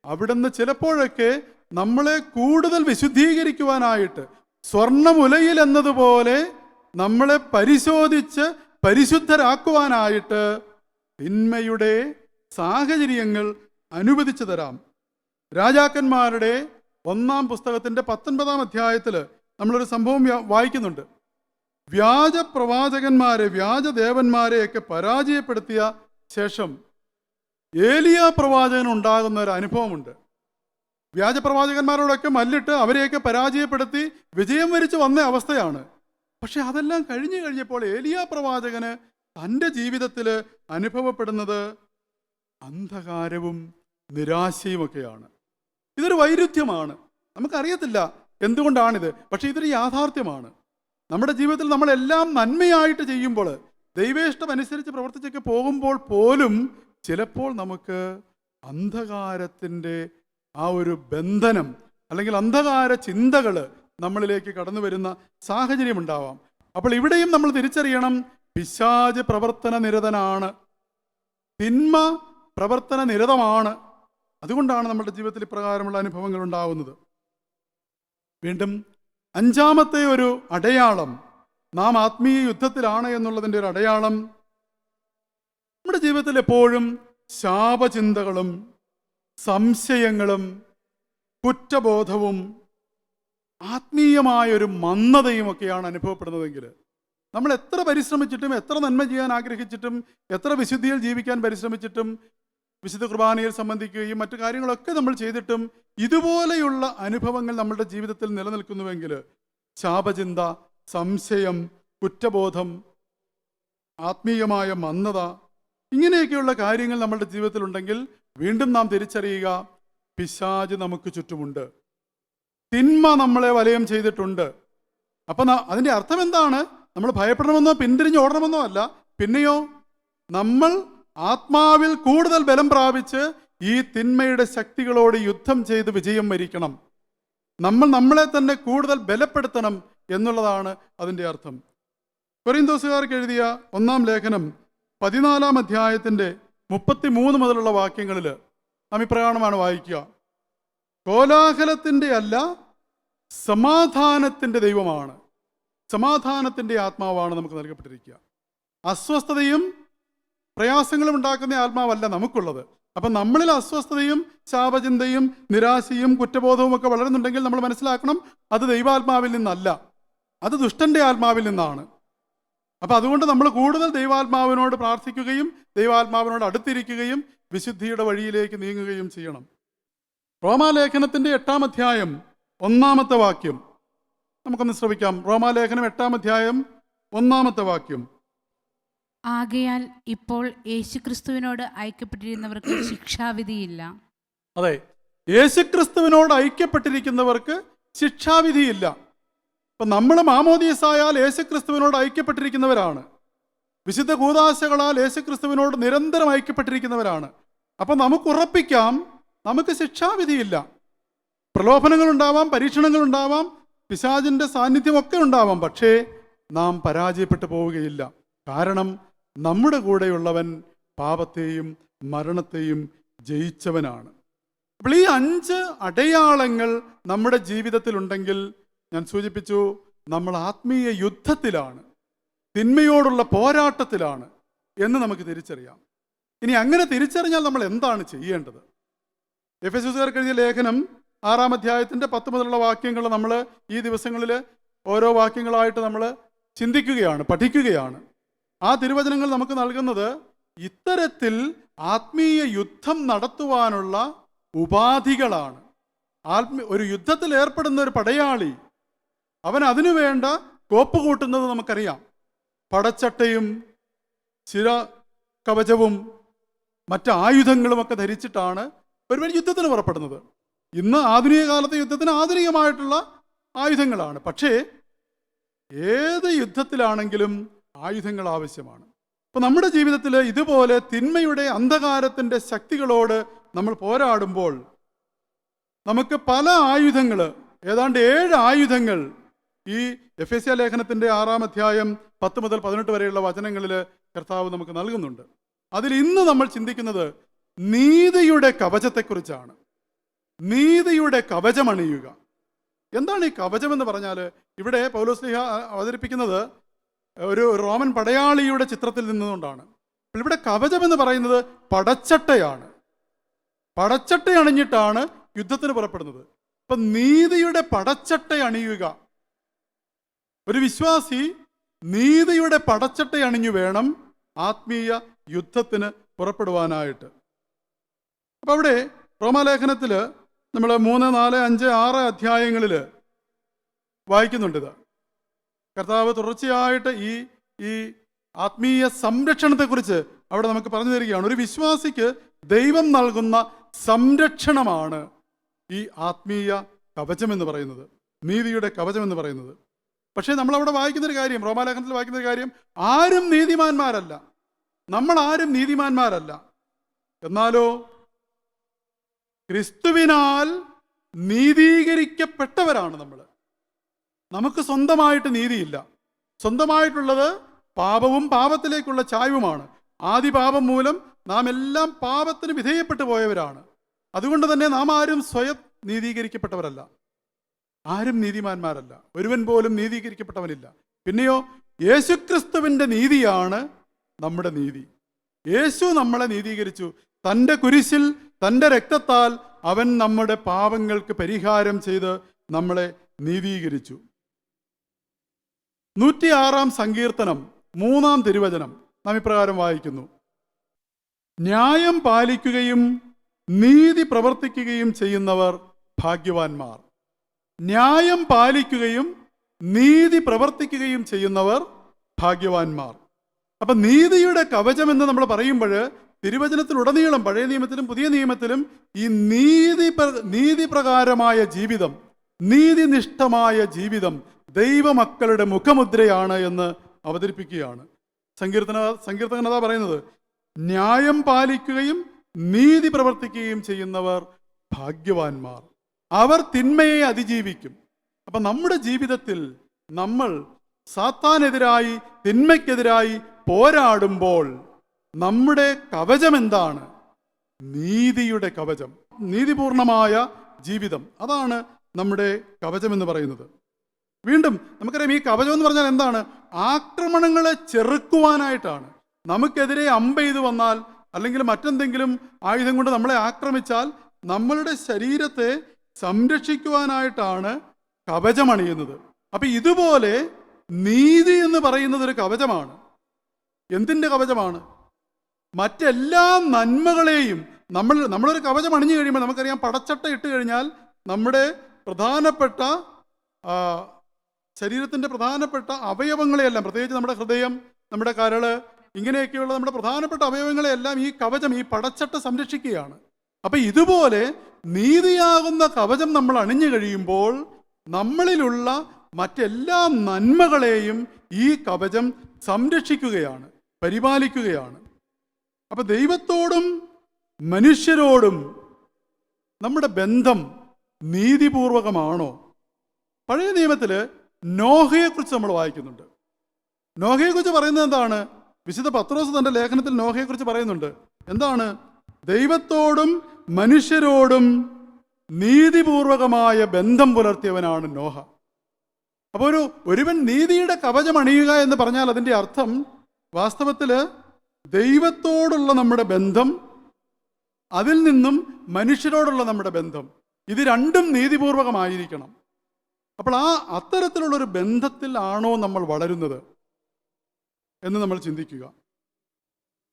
അവിടുന്ന് ചിലപ്പോഴൊക്കെ നമ്മളെ കൂടുതൽ വിശുദ്ധീകരിക്കുവാനായിട്ട്, സ്വർണ്ണമുലയിൽ എന്നതുപോലെ നമ്മളെ പരിശോധിച്ച് പരിശുദ്ധരാക്കുവാനായിട്ട് തിന്മയുടെ സാഹചര്യങ്ങൾ അനുവദിച്ചു തരാം. രാജാക്കന്മാരുടെ 1-ാം പുസ്തകത്തിൻ്റെ 19-ാം അധ്യായത്തിൽ നമ്മളൊരു സംഭവം വായിക്കുന്നുണ്ട്. വ്യാജ പ്രവാചകന്മാരെ, വ്യാജദേവന്മാരെയൊക്കെ പരാജയപ്പെടുത്തിയ ശേഷം ഏലിയ പ്രവാചകൻ ഉണ്ടാകുന്ന ഒരു അനുഭവമുണ്ട്. വ്യാജപ്രവാചകന്മാരോടൊക്കെ മല്ലിട്ട് അവരെയൊക്കെ പരാജയപ്പെടുത്തി വിജയം വരിച്ച് വന്ന അവസ്ഥയാണ്. പക്ഷെ അതെല്ലാം കഴിഞ്ഞപ്പോൾ ഏലിയ പ്രവാചകന് തൻ്റെ ജീവിതത്തിൽ അനുഭവപ്പെടുന്നത് അന്ധകാരവും നിരാശയുമൊക്കെയാണ്. ഇതൊരു വൈരുദ്ധ്യമാണ്. നമുക്കറിയത്തില്ല എന്തുകൊണ്ടാണിത്, പക്ഷെ ഇതൊരു യാഥാർത്ഥ്യമാണ്. നമ്മുടെ ജീവിതത്തിൽ നമ്മളെല്ലാം നന്മയായിട്ട് ചെയ്യുമ്പോൾ, ദൈവേഷ്ടമനുസരിച്ച് പ്രവർത്തിച്ചൊക്കെ പോകുമ്പോൾ പോലും ചിലപ്പോൾ നമുക്ക് അന്ധകാരത്തിൻ്റെ ആ ഒരു ബന്ധനം, അല്ലെങ്കിൽ അന്ധകാര ചിന്തകൾ നമ്മളിലേക്ക് കടന്നു വരുന്ന സാഹചര്യം ഉണ്ടാവാം. അപ്പോൾ ഇവിടെയും നമ്മൾ തിരിച്ചറിയണം, പിശാച് പ്രവർത്തന നിരതനാണ്, തിന്മ പ്രവർത്തന നിരതമാണ്. അതുകൊണ്ടാണ് നമ്മുടെ ജീവിതത്തിൽ ഇപ്രകാരമുള്ള അനുഭവങ്ങൾ ഉണ്ടാവുന്നത്. വീണ്ടും 5-മത്തെ ഒരു അടയാളം, നാം ആത്മീയ യുദ്ധത്തിലാണ് എന്നുള്ളതിൻ്റെ ഒരു അടയാളം, നമ്മുടെ ജീവിതത്തിൽ എപ്പോഴും ശാപചിന്തകളും സംശയങ്ങളും കുറ്റബോധവും ആത്മീയമായൊരു മന്ദതയും ഒക്കെയാണ് അനുഭവപ്പെടുന്നതെങ്കിൽ, നമ്മൾ എത്ര പരിശ്രമിച്ചിട്ടും, എത്ര നന്മ ചെയ്യാൻ ആഗ്രഹിച്ചിട്ടും, എത്ര വിശുദ്ധിയിൽ ജീവിക്കാൻ പരിശ്രമിച്ചിട്ടും, വിശുദ്ധ കുർബാനയിൽ സംബന്ധിക്കുകയും മറ്റു കാര്യങ്ങളൊക്കെ നമ്മൾ ചെയ്തിട്ടും ഇതുപോലെയുള്ള അനുഭവങ്ങൾ നമ്മളുടെ ജീവിതത്തിൽ നിലനിൽക്കുന്നുവെങ്കിൽ, ശാപചിന്ത, സംശയം, കുറ്റബോധം, ആത്മീയമായ മന്ദത, ഇങ്ങനെയൊക്കെയുള്ള കാര്യങ്ങൾ നമ്മളുടെ ജീവിതത്തിലുണ്ടെങ്കിൽ വീണ്ടും നാം തിരിച്ചറിയുക, പിശാച് നമുക്ക് ചുറ്റുമുണ്ട്, തിന്മ നമ്മളെ വലയം ചെയ്തിട്ടുണ്ട്. അപ്പം അതിൻ്റെ അർത്ഥം എന്താണ്? നമ്മൾ ഭയപ്പെടണമെന്നോ പിന്തിരിഞ്ഞ് ഓടണമെന്നോ അല്ല. പിന്നെയോ നമ്മൾ ആത്മാവിൽ കൂടുതൽ ബലം പ്രാപിച്ച് ഈ തിന്മയുടെ ശക്തികളോട് യുദ്ധം ചെയ്ത് വിജയം വരിക്കണം. നമ്മൾ നമ്മളെ തന്നെ കൂടുതൽ ബലപ്പെടുത്തണം എന്നുള്ളതാണ് അതിൻ്റെ അർത്ഥം. കൊരിന്തോസുകാർക്ക് എഴുതിയ 1-ാം ലേഖനം 14-ാം അധ്യായത്തിൻ്റെ 33 മുതലുള്ള വാക്യങ്ങളിൽ നാം ഇപ്രകാരമാണ് വായിക്കുക: കോലാഹലത്തിൻ്റെ അല്ല, സമാധാനത്തിൻ്റെ ദൈവമാണ്, സമാധാനത്തിൻ്റെ ആത്മാവാണ് നമുക്ക് നൽകപ്പെട്ടിരിക്കുക. അസ്വസ്ഥതയും പ്രയാസങ്ങളും ഉണ്ടാക്കുന്ന ആത്മാവല്ല നമുക്കുള്ളത്. അപ്പം നമ്മളിൽ അസ്വസ്ഥതയും ശാപചിന്തയും നിരാശയും കുറ്റബോധവും ഒക്കെ വളരുന്നുണ്ടെങ്കിൽ നമ്മൾ മനസ്സിലാക്കണം, അത് ദൈവാത്മാവിൽ നിന്നല്ല, അത് ദുഷ്ടൻ്റെ ആത്മാവിൽ നിന്നാണ്. അപ്പം അതുകൊണ്ട് നമ്മൾ കൂടുതൽ ദൈവാത്മാവിനോട് പ്രാർത്ഥിക്കുകയും ദൈവാത്മാവിനോട് അടുത്തിരിക്കുകയും വിശുദ്ധിയുടെ വഴിയിലേക്ക് നീങ്ങുകയും ചെയ്യണം. റോമാലേഖനത്തിൻ്റെ 8-ാം അധ്യായം 1-ാമത്തെ വാക്യം നമുക്കൊന്ന് ശ്രമിക്കാം. റോമാലേഖനം 8-ാം അധ്യായം 1-ാമത്തെ വാക്യം:
ആകയാൽ ഇപ്പോൾ യേശുക്രിസ്തുവിനോട് ഐക്യപ്പെട്ടിരുന്നവർക്ക് ശിക്ഷാവിധിയില്ല.
അതെ, യേശുക്രിസ്തുവിനോട് ഐക്യപ്പെട്ടിരിക്കുന്നവർക്ക് ശിക്ഷാവിധിയില്ല. അപ്പം നമ്മൾ മാമോദീസായാൽ യേശുക്രിസ്തുവിനോട് ഐക്യപ്പെട്ടിരിക്കുന്നവരാണ്. വിശുദ്ധ കൂദാശകളാൽ യേശുക്രിസ്തുവിനോട് നിരന്തരം ഐക്യപ്പെട്ടിരിക്കുന്നവരാണ്. അപ്പം നമുക്ക് ഉറപ്പിക്കാം, നമുക്ക് ശിക്ഷാവിധിയില്ല. പ്രലോഭനങ്ങളുണ്ടാവാം, പരീക്ഷണങ്ങളുണ്ടാവാം, പിശാചിൻ്റെ സാന്നിധ്യമൊക്കെ ഉണ്ടാവാം. പക്ഷേ നാം പരാജയപ്പെട്ടു പോവുകയില്ല. കാരണം നമ്മുടെ കൂടെയുള്ളവൻ പാപത്തെയും മരണത്തെയും ജയിച്ചവനാണ്. അപ്പോൾ ഈ 5 അടയാളങ്ങൾ നമ്മുടെ ജീവിതത്തിലുണ്ടെങ്കിൽ ഞാൻ സൂചിപ്പിച്ചു, നമ്മൾ ആത്മീയ യുദ്ധത്തിലാണ്, തിന്മയോടുള്ള പോരാട്ടത്തിലാണ് എന്ന് നമുക്ക് തിരിച്ചറിയാം. ഇനി അങ്ങനെ തിരിച്ചറിഞ്ഞാൽ നമ്മൾ എന്താണ് ചെയ്യേണ്ടത്? എഫെസ്യസുകാർക്ക് എഴുതിയ ലേഖനം 6-ാം അധ്യായത്തിൻ്റെ 10 മുതലുള്ള വാക്യങ്ങൾ നമ്മൾ ഈ ദിവസങ്ങളിൽ ഓരോ വാക്യങ്ങളായിട്ട് നമ്മൾ ചിന്തിക്കുകയാണ്, പഠിക്കുകയാണ്. ആ തിരുവചനങ്ങൾ നമുക്ക് നൽകുന്നത് ഇത്തരത്തിൽ ആത്മീയ യുദ്ധം നടത്തുവാനുള്ള ഉപാധികളാണ്. ഒരു യുദ്ധത്തിൽ ഏർപ്പെടുന്ന ഒരു പടയാളി അവൻ അതിനു വേണ്ട കോപ്പ് കൂട്ടുന്നത് നമുക്കറിയാം. പടച്ചട്ടയും ചിര കവചവും മറ്റ് ആയുധങ്ങളുമൊക്കെ ധരിച്ചിട്ടാണ് ഒരുവൻ യുദ്ധത്തിന് പുറപ്പെടുന്നത്. ഇന്ന് ആധുനിക കാലത്തെ യുദ്ധത്തിന് ആധുനികമായിട്ടുള്ള ആയുധങ്ങളാണ്. പക്ഷേ ഏത് യുദ്ധത്തിലാണെങ്കിലും ആയുധങ്ങൾ ആവശ്യമാണ്. അപ്പം നമ്മുടെ ജീവിതത്തിൽ ഇതുപോലെ തിന്മയുടെ അന്ധകാരത്തിൻ്റെ ശക്തികളോട് നമ്മൾ പോരാടുമ്പോൾ നമുക്ക് പല ആയുധങ്ങൾ, ഏതാണ്ട് 7 ആയുധങ്ങൾ ഈ എഫെസ്യ ലേഖനത്തിൻ്റെ 6-ാം അധ്യായം 10 മുതൽ 18 വരെയുള്ള വചനങ്ങളിൽ കർത്താവ് നമുക്ക് നൽകുന്നുണ്ട്. അതിൽ ഇന്ന് നമ്മൾ ചിന്തിക്കുന്നത് നീതിയുടെ കവചത്തെക്കുറിച്ചാണ്. നീതിയുടെ കവചമണിയുക. എന്താണ് ഈ കവചം എന്ന് പറഞ്ഞാൽ, ഇവിടെ പൗലോസ്ലീഹ അവതരിപ്പിക്കുന്നത് ഒരു റോമൻ പടയാളിയുടെ ചിത്രത്തിൽ നിന്നുകൊണ്ടാണ്. അപ്പോൾ ഇവിടെ കവചം എന്ന് പറയുന്നത് പടച്ചട്ടയാണ്. പടച്ചട്ട അണിഞ്ഞിട്ടാണ് യുദ്ധത്തിന് പുറപ്പെടുന്നത്. അപ്പം നീതിയുടെ പടച്ചട്ട അണിയുക. ഒരു വിശ്വാസി നീതിയുടെ പടച്ചട്ട അണിഞ്ഞു വേണം ആത്മീയ യുദ്ധത്തിന് പുറപ്പെടുവാനായിട്ട്. അപ്പം അവിടെ റോമാലേഖനത്തിൽ നമ്മൾ 3, 4, 5, 6 അധ്യായങ്ങളിൽ വായിക്കുന്നുണ്ടിത്. കർത്താവ് തുടർച്ചയായിട്ട് ഈ ആത്മീയ സംരക്ഷണത്തെക്കുറിച്ച് അവിടെ നമുക്ക് പറഞ്ഞു തരികയാണ്. ഒരു വിശ്വാസിക്ക് ദൈവം നൽകുന്ന സംരക്ഷണമാണ് ഈ ആത്മീയ കവചം എന്ന് പറയുന്നത്, നീതിയുടെ കവചം എന്ന് പറയുന്നത്. പക്ഷേ നമ്മളവിടെ വായിക്കുന്നൊരു കാര്യം, റോമാലേഖനത്തിൽ വായിക്കുന്നൊരു കാര്യം, ആരും നീതിമാന്മാരല്ല, നമ്മൾ ആരും നീതിമാന്മാരല്ല. എന്നാലോ ക്രിസ്തുവിനാൽ നീതീകരിക്കപ്പെട്ടവരാണ് നമ്മൾ. നമുക്ക് സ്വന്തമായിട്ട് നീതിയില്ല. സ്വന്തമായിട്ടുള്ളത് പാപവും പാപത്തിലേക്കുള്ള ചായ്വുമാണ്. ആദി പാപം മൂലം നാം എല്ലാം പാപത്തിന് വിധേയപ്പെട്ടു പോയവരാണ്. അതുകൊണ്ട് തന്നെ നാം ആരും സ്വയം നീതീകരിക്കപ്പെട്ടവരല്ല, ആരും നീതിമാന്മാരല്ല, ഒരുവൻ പോലും നീതീകരിക്കപ്പെട്ടവനില്ല. പിന്നെയോ യേശുക്രിസ്തുവിൻ്റെ നീതിയാണ് നമ്മുടെ നീതി. യേശു നമ്മളെ നീതീകരിച്ചു. തൻ്റെ കുരിശിൽ തൻ്റെ രക്തത്താൽ അവൻ നമ്മുടെ പാപങ്ങൾക്ക് പരിഹാരം ചെയ്ത് നമ്മളെ നീതീകരിച്ചു. 106-ാം സങ്കീർത്തനം 3-ാം തിരുവചനം നാം ഇപ്രകാരം വായിക്കുന്നു: ന്യായം പാലിക്കുകയും നീതി പ്രവർത്തിക്കുകയും ചെയ്യുന്നവർ ഭാഗ്യവാന്മാർ. ന്യായം പാലിക്കുകയും നീതി പ്രവർത്തിക്കുകയും ചെയ്യുന്നവർ ഭാഗ്യവാന്മാർ. അപ്പം നീതിയുടെ കവചം എന്ന് നമ്മൾ പറയുമ്പോൾ തിരുവചനത്തിലുടനീളം പഴയ നിയമത്തിലും പുതിയ നിയമത്തിലും ഈ നീതിപ്രകാരമായ ജീവിതം, നീതിനിഷ്ഠമായ ജീവിതം ദൈവമക്കളുടെ മുഖമുദ്രയാണ് എന്ന് അവതരിപ്പിക്കുകയാണ്. സങ്കീർത്തകൻ പറയുന്നത് ന്യായം പാലിക്കുകയും നീതി പ്രവർത്തിക്കുകയും ചെയ്യുന്നവർ ഭാഗ്യവാന്മാർ, അവർ തിന്മയെ അതിജീവിക്കും. അപ്പം നമ്മുടെ ജീവിതത്തിൽ നമ്മൾ സാത്താനെതിരായി, തിന്മയ്ക്കെതിരായി പോരാടുമ്പോൾ നമ്മുടെ കവചം എന്താണ്? നീതിയുടെ കവചം, നീതിപൂർണമായ ജീവിതം. അതാണ് നമ്മുടെ കവചം എന്ന് പറയുന്നത്. വീണ്ടും നമുക്കറിയാം, ഈ കവചം എന്ന് പറഞ്ഞാൽ എന്താണ്? ആക്രമണങ്ങളെ ചെറുക്കുവാനായിട്ടാണ്. നമുക്കെതിരെ അമ്പെയ്ത് വന്നാൽ അല്ലെങ്കിൽ മറ്റെന്തെങ്കിലും ആയുധം കൊണ്ട് നമ്മളെ ആക്രമിച്ചാൽ നമ്മളുടെ ശരീരത്തെ സംരക്ഷിക്കുവാനായിട്ടാണ് കവചമണിയുന്നത്. അപ്പം ഇതുപോലെ നീതി എന്ന് പറയുന്നത് ഒരു കവചമാണ്. എന്തിൻ്റെ കവചമാണ്? മറ്റെല്ലാ നന്മകളെയും നമ്മളൊരു കവചം അണിഞ്ഞു കഴിയുമ്പോൾ നമുക്കറിയാം, പടച്ചട്ട ഇട്ട് കഴിഞ്ഞാൽ നമ്മുടെ പ്രധാനപ്പെട്ട ശരീരത്തിൻ്റെ പ്രധാനപ്പെട്ട അവയവങ്ങളെയെല്ലാം, പ്രത്യേകിച്ച് നമ്മുടെ ഹൃദയം, നമ്മുടെ കരള്, ഇങ്ങനെയൊക്കെയുള്ള നമ്മുടെ പ്രധാനപ്പെട്ട അവയവങ്ങളെയെല്ലാം ഈ കവചം, ഈ പടച്ചട്ട സംരക്ഷിക്കുകയാണ്. അപ്പം ഇതുപോലെ നീതിയാകുന്ന കവചം നമ്മൾ അണിഞ്ഞു കഴിയുമ്പോൾ നമ്മളിലുള്ള മറ്റെല്ലാ നന്മകളെയും ഈ കവചം സംരക്ഷിക്കുകയാണ്, പരിപാലിക്കുകയാണ്. അപ്പം ദൈവത്തോടും മനുഷ്യരോടും നമ്മുടെ ബന്ധം നീതിപൂർവകമാണോ? പഴയ നിയമത്തിൽ നോഹയെക്കുറിച്ച് നമ്മൾ വായിക്കുന്നുണ്ട്. നോഹയെക്കുറിച്ച് പറയുന്നത് എന്താണ്? വിശുദ്ധ പത്രോസ് തന്റെ ലേഖനത്തിൽ നോഹയെക്കുറിച്ച് പറയുന്നുണ്ട്. എന്താണ്? ദൈവത്തോടും മനുഷ്യരോടും നീതിപൂർവകമായ ബന്ധം പുലർത്തിയവനാണ് നോഹ. അപ്പോൾ ഒരുവൻ നീതിയുടെ കവചം അണിയുക എന്ന് പറഞ്ഞാൽ അതിൻ്റെ അർത്ഥം വാസ്തവത്തിൽ ദൈവത്തോടുള്ള നമ്മുടെ ബന്ധം, അതിൽ നിന്നും മനുഷ്യരോടുള്ള നമ്മുടെ ബന്ധം, ഇത് രണ്ടും നീതിപൂർവകമായിരിക്കണം. അപ്പോൾ അത്തരത്തിലുള്ളൊരു ബന്ധത്തിലാണോ നമ്മൾ വളരുന്നത് എന്ന് നമ്മൾ ചിന്തിക്കുക.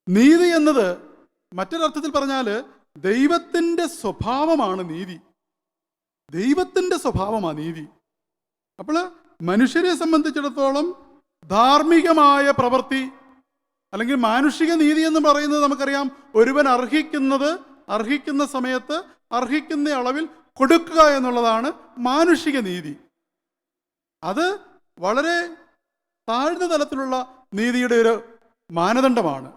നീതി എന്നത് മറ്റൊരർത്ഥത്തിൽ പറഞ്ഞാൽ ദൈവത്തിൻ്റെ സ്വഭാവമാണ് നീതി. ദൈവത്തിൻ്റെ സ്വഭാവമാണ് നീതി. അപ്പോൾ മനുഷ്യരെ സംബന്ധിച്ചിടത്തോളം ധാർമ്മികമായ പ്രവൃത്തി അല്ലെങ്കിൽ മാനുഷിക നീതി എന്ന് പറയുന്നത് നമുക്കറിയാം, ഒരുവൻ അർഹിക്കുന്ന സമയത്ത് അർഹിക്കുന്ന അളവിൽ കൊടുക്കുക എന്നുള്ളതാണ് മാനുഷിക നീതി. അത് വളരെ താഴ്ന്ന തലത്തിലുള്ള നീതിയുടെ ഒരു മാനദണ്ഡമാണ്.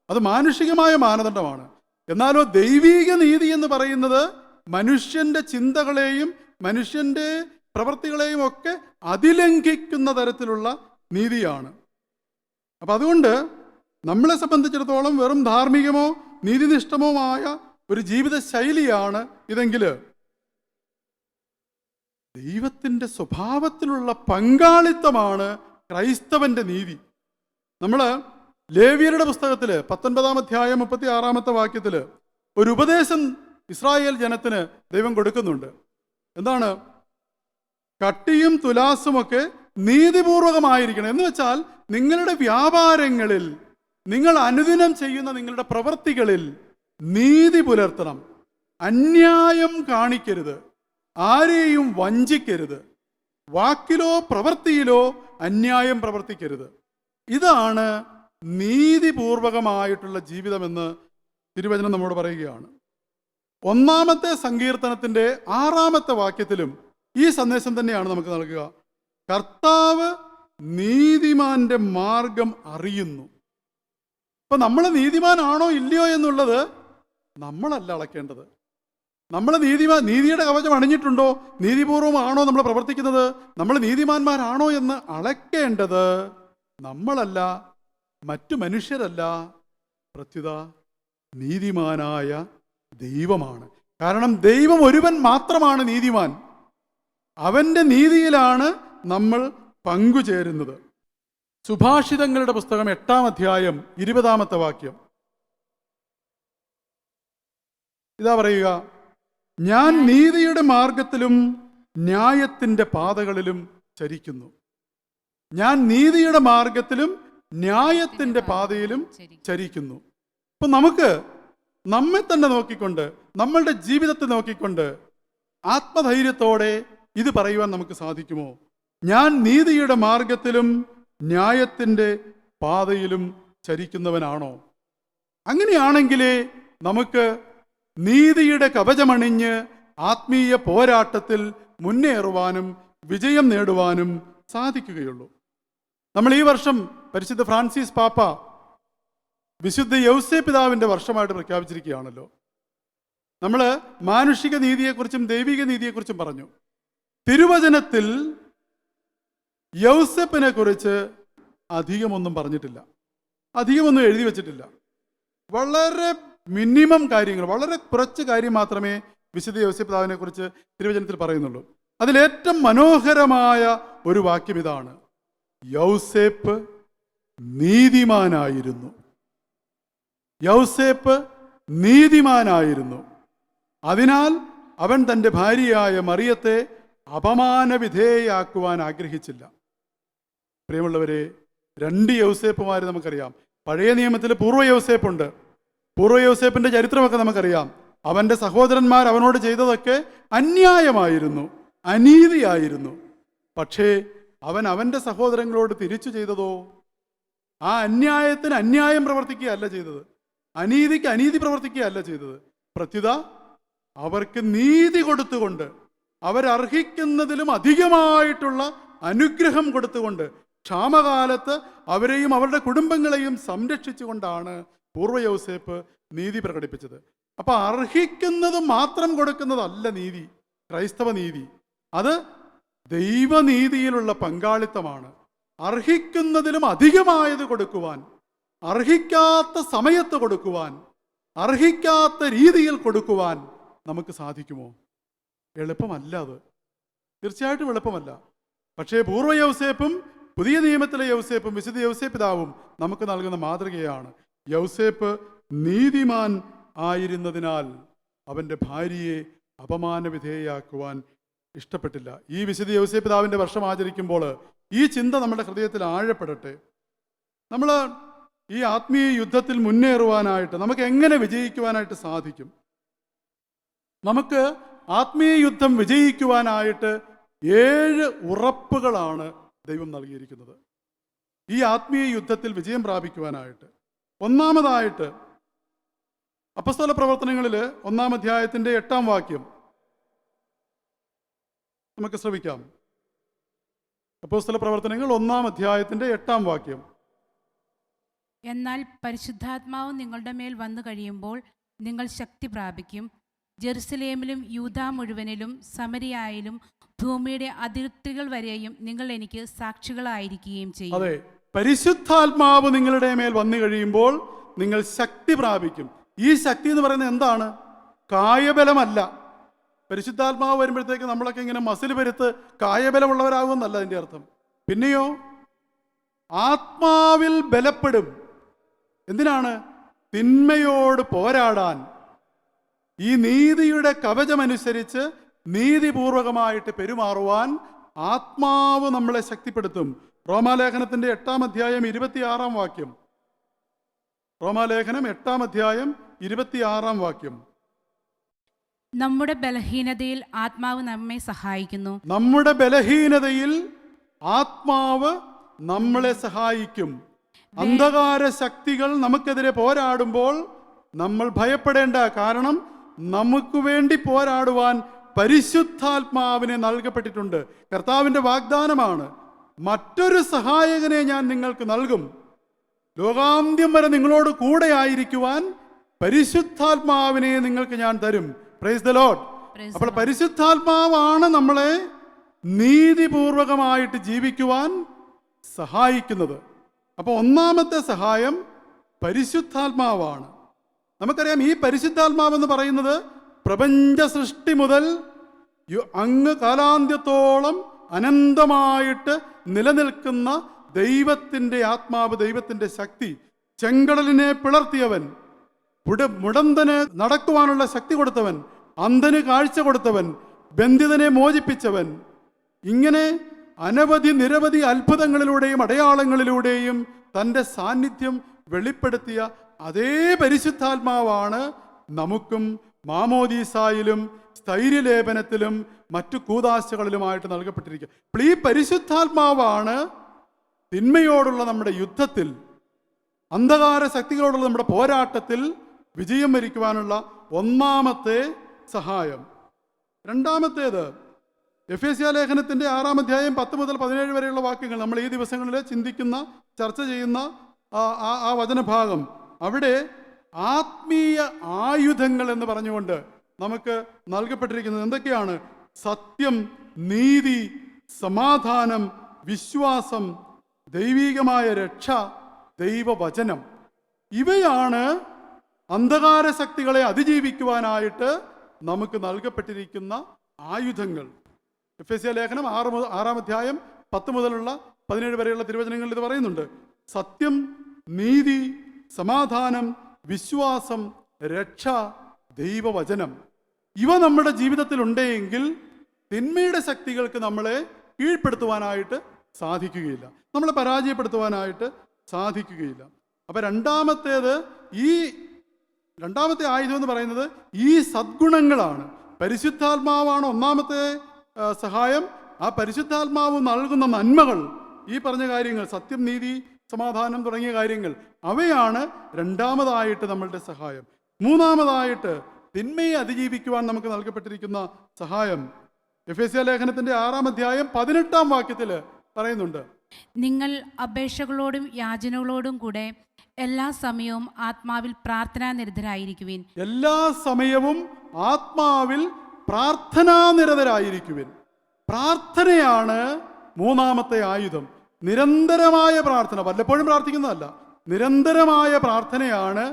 അത് മാനുഷികമായ മാനദണ്ഡമാണ്. എന്നാലോ ദൈവീക നീതി എന്ന് പറയുന്നത് മനുഷ്യൻ്റെ ചിന്തകളെയും മനുഷ്യൻ്റെ പ്രവൃത്തികളെയും ഒക്കെ അതിലംഘിക്കുന്ന തരത്തിലുള്ള നീതിയാണ്. അപ്പം അതുകൊണ്ട് നമ്മളെ സംബന്ധിച്ചിടത്തോളം വെറും ധാർമ്മികമോ നീതിനിഷ്ഠമോ ആയ ഒരു ജീവിത ശൈലിയാണ് ഇതെങ്കിൽ ദൈവത്തിൻ്റെ സ്വഭാവത്തിലുള്ള പങ്കാളിത്തമാണ് ക്രൈസ്തവന്റെ നീതി. നമ്മൾ ലേവ്യരുടെ പുസ്തകത്തിൽ 19-ാം അധ്യായം 36-ാമത്തെ വാക്യത്തിൽ ഒരു ഉപദേശം ഇസ്രായേൽ ജനത്തിന് ദൈവം കൊടുക്കുന്നുണ്ട്. എന്താണ്? കട്ടിയും തുലാസുമൊക്കെ നീതിപൂർവകമായിരിക്കണം. എന്ന് വെച്ചാൽ നിങ്ങളുടെ വ്യാപാരങ്ങളിൽ, നിങ്ങൾ അനുദിനം ചെയ്യുന്ന നിങ്ങളുടെ പ്രവൃത്തികളിൽ നീതി പുലർത്തണം, അന്യായം കാണിക്കരുത്, ആരെയും വഞ്ചിക്കരുത്, വാക്കിലോ പ്രവൃത്തിയിലോ അന്യായം പ്രവർത്തിക്കരുത്. ഇതാണ് നീതിപൂർവകമായിട്ടുള്ള ജീവിതമെന്ന് തിരുവചനം നമ്മോട് പറയുകയാണ്. 1-ാമത്തെ സങ്കീർത്തനത്തിൻ്റെ 6-ാമത്തെ വാക്യത്തിലും ഈ സന്ദേശം തന്നെയാണ് നമുക്ക് നൽകുക. കർത്താവ് നീതിമാന്റെ മാർഗം അറിയുന്നു. ഇപ്പം നമ്മൾ നീതിമാനാണോ ഇല്ലയോ എന്നുള്ളത് നമ്മളല്ല അളക്കേണ്ടത്. നമ്മൾ നീതിയുടെ കവചം അണിഞ്ഞിട്ടുണ്ടോ, നീതിപൂർവമാണോ നമ്മൾ പ്രവർത്തിക്കുന്നത്, നമ്മൾ നീതിമാന്മാരാണോ എന്ന് അളക്കേണ്ടത് നമ്മളല്ല, മറ്റു മനുഷ്യരല്ല, പ്രത്യുത നീതിമാനായ ദൈവമാണ്. കാരണം ദൈവം ഒരുവൻ മാത്രമാണ് നീതിമാൻ. അവൻ്റെ നീതിയിലാണ് നമ്മൾ പങ്കുചേരുന്നത്. സുഭാഷിതങ്ങളുടെ പുസ്തകം 8-ാം അധ്യായം 20-ാമത്തെ വാക്യം ഇതാ പറയുക: ഞാൻ നീതിയുടെ മാർഗത്തിലും ന്യായത്തിൻ്റെ പാതകളിലും ചരിക്കുന്നു. ഞാൻ നീതിയുടെ മാർഗത്തിലും ന്യായത്തിൻ്റെ പാതയിലും ചരിക്കുന്നു. അപ്പം നമുക്ക് നമ്മെ തന്നെ നോക്കിക്കൊണ്ട്, നമ്മളുടെ ജീവിതത്തെ നോക്കിക്കൊണ്ട് ആത്മധൈര്യത്തോടെ ഇത് പറയുവാൻ നമുക്ക് സാധിക്കുമോ? ഞാൻ നീതിയുടെ മാർഗത്തിലും ന്യായത്തിൻ്റെ പാതയിലും ചരിക്കുന്നവനാണോ? അങ്ങനെയാണെങ്കിലേ നമുക്ക് നീതിയുടെ കവചമണിഞ്ഞ് ആത്മീയ പോരാട്ടത്തിൽ മുന്നേറുവാനും വിജയം നേടുവാനും സാധിക്കുകയുള്ളൂ. നമ്മൾ ഈ വർഷം പരിശുദ്ധ ഫ്രാൻസിസ് പാപ്പ വിശുദ്ധ യൗസേ പിതാവിൻ്റെ വർഷമായിട്ട് പ്രഖ്യാപിച്ചിരിക്കുകയാണല്ലോ. നമ്മൾ മാനുഷിക നീതിയെക്കുറിച്ചും ദൈവിക നീതിയെക്കുറിച്ചും പറഞ്ഞു. തിരുവചനത്തിൽ യൗസേപ്പിനെ കുറിച്ച് അധികമൊന്നും പറഞ്ഞിട്ടില്ല, അധികമൊന്നും എഴുതി വച്ചിട്ടില്ല. വളരെ മിനിമം കാര്യങ്ങൾ, വളരെ കുറച്ച് കാര്യം മാത്രമേ വിശുദ്ധ യൗസേ പിതാവിനെ കുറിച്ച് തിരുവചനത്തിൽ പറയുന്നുള്ളൂ. അതിലേറ്റവും മനോഹരമായ ഒരു വാക്യം ഇതാണ്: യൗസേപ്പ് നീതിമാനായിരുന്നു. യൗസേപ്പ് നീതിമാനായിരുന്നു. അതിനാൽ അവൻ തൻ്റെ ഭാര്യയായ മറിയത്തെ അപമാനവിധേയയാക്കുവാൻ ആഗ്രഹിച്ചില്ല. പ്രിയമുള്ളവരെ, 2 യൗസേപ്പുമാർ നമുക്കറിയാം. പഴയ നിയമത്തിൽ പൂർവ്വ യൗസേപ്പുണ്ട്. പൂർവ്വ യൗസേപ്പിൻ്റെ ചരിത്രമൊക്കെ നമുക്കറിയാം. അവൻ്റെ സഹോദരന്മാർ അവനോട് ചെയ്തതൊക്കെ അന്യായമായിരുന്നു, അനീതിയായിരുന്നു. പക്ഷേ അവൻ അവൻ്റെ സഹോദരങ്ങളോട് തിരിച്ചു ചെയ്തതോ ആ അന്യായത്തിന് അന്യായം പ്രവർത്തിക്കുകയല്ല ചെയ്തത്, അനീതിക്ക് അനീതി പ്രവർത്തിക്കുകയല്ല ചെയ്തത്. പ്രത്യുത അവർക്ക് നീതി കൊടുത്തുകൊണ്ട്, അവരർഹിക്കുന്നതിലും അധികമായിട്ടുള്ള അനുഗ്രഹം കൊടുത്തുകൊണ്ട്, ക്ഷാമകാലത്ത് അവരെയും അവരുടെ കുടുംബങ്ങളെയും സംരക്ഷിച്ചുകൊണ്ടാണ് പൂർവ്വ യൗസേപ്പ് നീതി പ്രകടിപ്പിച്ചത്. അപ്പൊ അർഹിക്കുന്നത് മാത്രം കൊടുക്കുന്നതല്ല നീതി, ക്രൈസ്തവ നീതി. അത് ദൈവനീതിയിലുള്ള പങ്കാളിത്തമാണ്. അർഹിക്കുന്നതിലും അധികമായത് കൊടുക്കുവാൻ, അർഹിക്കാത്ത സമയത്ത് കൊടുക്കുവാൻ, അർഹിക്കാത്ത രീതിയിൽ കൊടുക്കുവാൻ നമുക്ക് സാധിക്കുമോ? എളുപ്പമല്ല. അത് തീർച്ചയായിട്ടും എളുപ്പമല്ല. പക്ഷേ പൂർവ്വ യൗസേപ്പും പുതിയ നിയമത്തിലെ യൗസേപ്പും വിശുദ്ധ യൗസേപ്പ് പിതാവും നമുക്ക് നൽകുന്ന മാതൃകയാണ്. യൗസേപ്പ് നീതിമാൻ ആയിരുന്നതിനാൽ അവൻ്റെ ഭാര്യയെ അപമാനവിധേയയാക്കുവാൻ ഇഷ്ടപ്പെട്ടില്ല. ഈ വിശുദ്ധ യൗസേപ്പ് പിതാവിൻ്റെ വർഷം ആചരിക്കുമ്പോൾ ഈ ചിന്ത നമ്മുടെ ഹൃദയത്തിൽ ആഴപ്പെടട്ടെ. നമ്മൾ ഈ ആത്മീയ യുദ്ധത്തിൽ മുന്നേറുവാനായിട്ട് നമുക്ക് എങ്ങനെ വിജയിക്കുവാനായിട്ട് സാധിക്കും? നമുക്ക് ആത്മീയ യുദ്ധം വിജയിക്കുവാനായിട്ട് 7 ഉറപ്പുകളാണ് ദൈവം നൽകിയിരിക്കുന്നത് ഈ ആത്മീയ യുദ്ധത്തിൽ വിജയം പ്രാപിക്കുവാനായിട്ട്. ഒന്നാമതായിട്ട് അപ്പസ്തോല പ്രവർത്തനങ്ങളിൽ 1-ാം അധ്യായത്തിൻ്റെ 8-ാം വാക്യം നമുക്ക് ശ്രവിക്കാം. അപ്പോസ്തല പ്രവർത്തനങ്ങൾ 1-ാം അധ്യായത്തിൻ്റെ 8-ാം വാക്യം.
എന്നാൽ പരിശുദ്ധാത്മാവ് നിങ്ങളുടെ മേൽ വന്നു കഴിയുമ്പോൾ നിങ്ങൾ ശക്തി പ്രാപിക്കും. ജെറുസലേമിലും യൂദാ മുഴുവനിലും സമരിയായാലും ഭൂമിയുടെ അതിർത്തികൾ വരെയും നിങ്ങൾ എനിക്ക് സാക്ഷികളായിരിക്കുകയും ചെയ്യും.
അതെ, പരിശുദ്ധാത്മാവ് നിങ്ങളുടെ മേൽ വന്നു കഴിയുമ്പോൾ നിങ്ങൾ ശക്തി പ്രാപിക്കും. ഈ ശക്തി എന്ന് പറയുന്നത് എന്താണ്? കായബലമല്ല. പരിശുദ്ധാത്മാവ് വരുമ്പോഴത്തേക്ക് നമ്മളൊക്കെ ഇങ്ങനെ മസിൽ പെരുത്ത് കായബലമുള്ളവരാകുമെന്നല്ല അതിൻ്റെ അർത്ഥം. പിന്നെയോ ആത്മാവിൽ ബലപ്പെടും. എന്തിനാണ്? തിന്മയോട് പോരാടാൻ. ഈ നീതിയുടെ കവചമനുസരിച്ച് നീതിപൂർവകമായിട്ട് പെരുമാറുവാൻ ആത്മാവ് നമ്മളെ ശക്തിപ്പെടുത്തും. റോമാലേഖനത്തിൻ്റെ 8-ാം അധ്യായം 26-ാം വാക്യം. റോമാലേഖനം 8-ാം അധ്യായം 26-ാം വാക്യം.
നമ്മുടെ ബലഹീനതയിൽ ആത്മാവ് നമ്മെ സഹായിക്കുന്നു.
നമ്മുടെ ബലഹീനതയിൽ ആത്മാവ് നമ്മളെ സഹായിക്കും. അന്ധകാര ശക്തികൾ നമുക്കെതിരെ പോരാടുമ്പോൾ നമ്മൾ ഭയപ്പെടേണ്ട. കാരണം നമുക്ക് വേണ്ടി പോരാടുവാൻ പരിശുദ്ധാത്മാവിനെ നൽകപ്പെട്ടിട്ടുണ്ട്. കർത്താവിൻ്റെ വാഗ്ദാനമാണ്, മറ്റൊരു സഹായകനെ ഞാൻ നിങ്ങൾക്ക് നൽകും, ലോകാന്ത്യം വരെ നിങ്ങളോട് കൂടെ ആയിരിക്കുവാൻ പരിശുദ്ധാത്മാവിനെ നിങ്ങൾക്ക് ഞാൻ തരും. Praise the Lord. അപ്പോൾ പരിശുദ്ധാത്മാവാണ് നമ്മളെ നീതിപൂർവകമായിട്ട് ജീവിക്കുവാൻ സഹായിക്കുന്നത്. അപ്പോൾ ഒന്നാമത്തെ സഹായം പരിശുദ്ധാത്മാവാണ്. നമുക്കറിയാം, ഈ പരിശുദ്ധാത്മാവെന്ന് പറയുന്നത് പ്രപഞ്ച സൃഷ്ടി മുതൽ അങ്ങ് കാലാന്ത്യത്തോളം അനന്തമായിട്ട് നിലനിൽക്കുന്ന ദൈവത്തിൻ്റെ ആത്മാവ്, ദൈവത്തിൻ്റെ ശക്തി. ചെങ്കടലിനെ പിളർത്തിയവൻ, മുടന്തന് നടക്കുവാനുള്ള ശക്തി കൊടുത്തവൻ, അന്ധന് കാഴ്ച കൊടുത്തവൻ, ബന്ധിതനെ മോചിപ്പിച്ചവൻ, ഇങ്ങനെ നിരവധി അത്ഭുതങ്ങളിലൂടെയും അടയാളങ്ങളിലൂടെയും തൻ്റെ സാന്നിധ്യം വെളിപ്പെടുത്തിയ അതേ പരിശുദ്ധാത്മാവാണ് നമുക്കും മാമോദീസായിലും സ്ഥൈര്യലേപനത്തിലും മറ്റു കൂദാശകളിലുമായിട്ട് നൽകപ്പെട്ടിരിക്കുക. അപ്പോൾ ഈ പരിശുദ്ധാത്മാവാണ് തിന്മയോടുള്ള നമ്മുടെ യുദ്ധത്തിൽ, അന്ധകാര ശക്തികളോടുള്ള നമ്മുടെ പോരാട്ടത്തിൽ വിജയം വരിക്കുവാനുള്ള ഒന്നാമത്തെ സഹായം. രണ്ടാമത്തേത് എഫേസ്യ ലേഖനത്തിൻ്റെ 6-ാം അധ്യായം 10 മുതൽ 17 വരെയുള്ള വാക്യങ്ങൾ. നമ്മൾ ഈ ദിവസങ്ങളിൽ ചിന്തിക്കുന്ന, ചർച്ച ചെയ്യുന്ന ആ വചനഭാഗം, അവിടെ ആത്മീയ ആയുധങ്ങൾ എന്ന് പറഞ്ഞുകൊണ്ട് നമുക്ക് നൽകപ്പെട്ടിരിക്കുന്നത് എന്തൊക്കെയാണ്? സത്യം, നീതി, സമാധാനം, വിശ്വാസം, ദൈവികമായ രക്ഷ, ദൈവവചനം. ഇവയാണ് അന്ധകാര ശക്തികളെ അതിജീവിക്കുവാനായിട്ട് നമുക്ക് നൽകപ്പെട്ടിരിക്കുന്ന ആയുധങ്ങൾ. എഫേസ്യ ലേഖനം 6-ാം അധ്യായം 10 മുതലുള്ള 17 വരെയുള്ള തിരുവചനങ്ങളിൽ ഇത് പറയുന്നുണ്ട്. സത്യം, നീതി, സമാധാനം, വിശ്വാസം, രക്ഷ, ദൈവവചനം. ഇവ നമ്മുടെ ജീവിതത്തിൽ ഉണ്ടെങ്കിൽ തിന്മയുടെ ശക്തികൾക്ക് നമ്മളെ കീഴ്പ്പെടുത്തുവാനായിട്ട് സാധിക്കുകയില്ല, നമ്മളെ പരാജയപ്പെടുത്തുവാനായിട്ട് സാധിക്കുകയില്ല. അപ്പം രണ്ടാമത്തെ ആയുധം എന്ന് പറയുന്നത് ഈ സദ്ഗുണങ്ങളാണ്. പരിശുദ്ധാത്മാവാണ് ഒന്നാമത്തെ സഹായം. ആ പരിശുദ്ധാത്മാവ് നൽകുന്ന നന്മകൾ, ഈ പറഞ്ഞ കാര്യങ്ങൾ, സത്യം, നീതി, സമാധാനം തുടങ്ങിയ കാര്യങ്ങൾ, അവയാണ് രണ്ടാമതായിട്ട് നമ്മളുടെ സഹായം. മൂന്നാമതായിട്ട് തിന്മയെ അതിജീവിക്കുവാൻ നമുക്ക് നൽകപ്പെട്ടിരിക്കുന്ന സഹായം എഫേസ്യ ലേഖനത്തിൻ്റെ 6-ാം അധ്യായം 18-ാം വാക്യത്തിൽ പറയുന്നുണ്ട്.
നിങ്ങൾ അപേക്ഷകളോടും യാചനകളോടും കൂടെ എല്ലാ സമയവും ആത്മാവിൽ പ്രാർത്ഥനാനിരതരായിരിക്കുവിൻ.
എല്ലാ സമയവും ആത്മാവിൽ പ്രാർത്ഥനാനിരതരായിരിക്കുവിൻ. പ്രാർത്ഥനയാണ് മൂന്നാമത്തെ ആയുധം. നിരന്തരമായ പ്രാർത്ഥന, വല്ലപ്പോഴും പ്രാർത്ഥിക്കുന്നതല്ല, നിരന്തരമായ പ്രാർത്ഥനയാണ്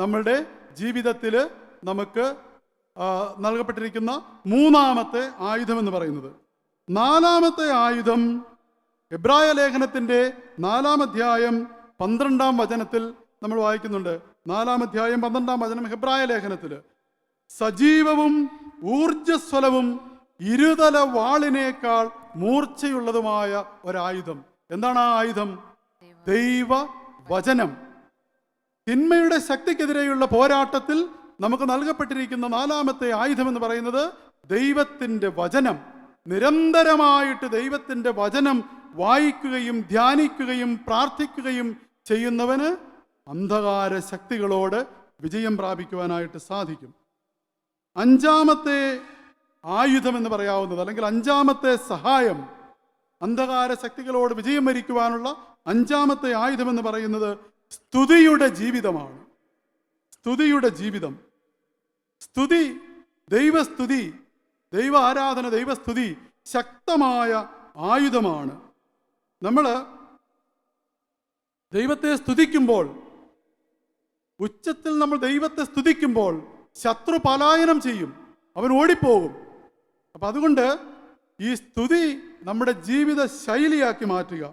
നമ്മളുടെ ജീവിതത്തിൽ നമുക്ക് നൽകപ്പെട്ടിരിക്കുന്ന മൂന്നാമത്തെ ആയുധം എന്ന് പറയുന്നത്. നാലാമത്തെ ആയുധം എബ്രായ ലേഖനത്തിൻ്റെ 4-ാം അധ്യായം 12-ാം വചനത്തിൽ നമ്മൾ വായിക്കുന്നുണ്ട്. 4-ാം അധ്യായം 12-ാം വചനം ഹെബ്രായ ലേഖനത്തിൽ, സജീവവും ഊർജ്ജസ്വലവും ഇരുതല വാളിനേക്കാൾ മൂർച്ചയുള്ളതുമായ ഒരായുധം. എന്താണ് ആ ആയുധം? ദൈവവചനം. തിന്മയുടെ ശക്തിക്കെതിരെയുള്ള പോരാട്ടത്തിൽ നമുക്ക് നൽകപ്പെട്ടിരിക്കുന്ന 4-ാമത്തെ ആയുധം എന്ന് പറയുന്നത് ദൈവത്തിൻ്റെ വചനം. നിരന്തരമായിട്ട് ദൈവത്തിൻ്റെ വചനം വായിക്കുകയും ധ്യാനിക്കുകയും പ്രാർത്ഥിക്കുകയും ചെയ്യുന്നവന് അന്ധകാര ശക്തികളോട് വിജയം പ്രാപിക്കുവാനായിട്ട് സാധിക്കും. 5-ാമത്തെ ആയുധം എന്ന് പറയാവുന്നത്, അല്ലെങ്കിൽ 5-ാമത്തെ സഹായം, അന്ധകാര ശക്തികളോട് വിജയം വരിക്കുവാനുള്ള 5-ാമത്തെ ആയുധം എന്ന് പറയുന്നത് സ്തുതിയുടെ ജീവിതമാണ്. സ്തുതിയുടെ ജീവിതം. സ്തുതി, ദൈവസ്തുതി, ദൈവ ആരാധന, ദൈവസ്തുതി ശക്തമായ ആയുധമാണ്. നമ്മൾ ദൈവത്തെ സ്തുതിക്കുമ്പോൾ, ഉച്ചത്തിൽ നമ്മൾ ദൈവത്തെ സ്തുതിക്കുമ്പോൾ ശത്രു പലായനം ചെയ്യും, അവൻ ഓടിപ്പോകും. അപ്പം അതുകൊണ്ട് ഈ സ്തുതി നമ്മുടെ ജീവിത ശൈലിയാക്കി മാറ്റുക.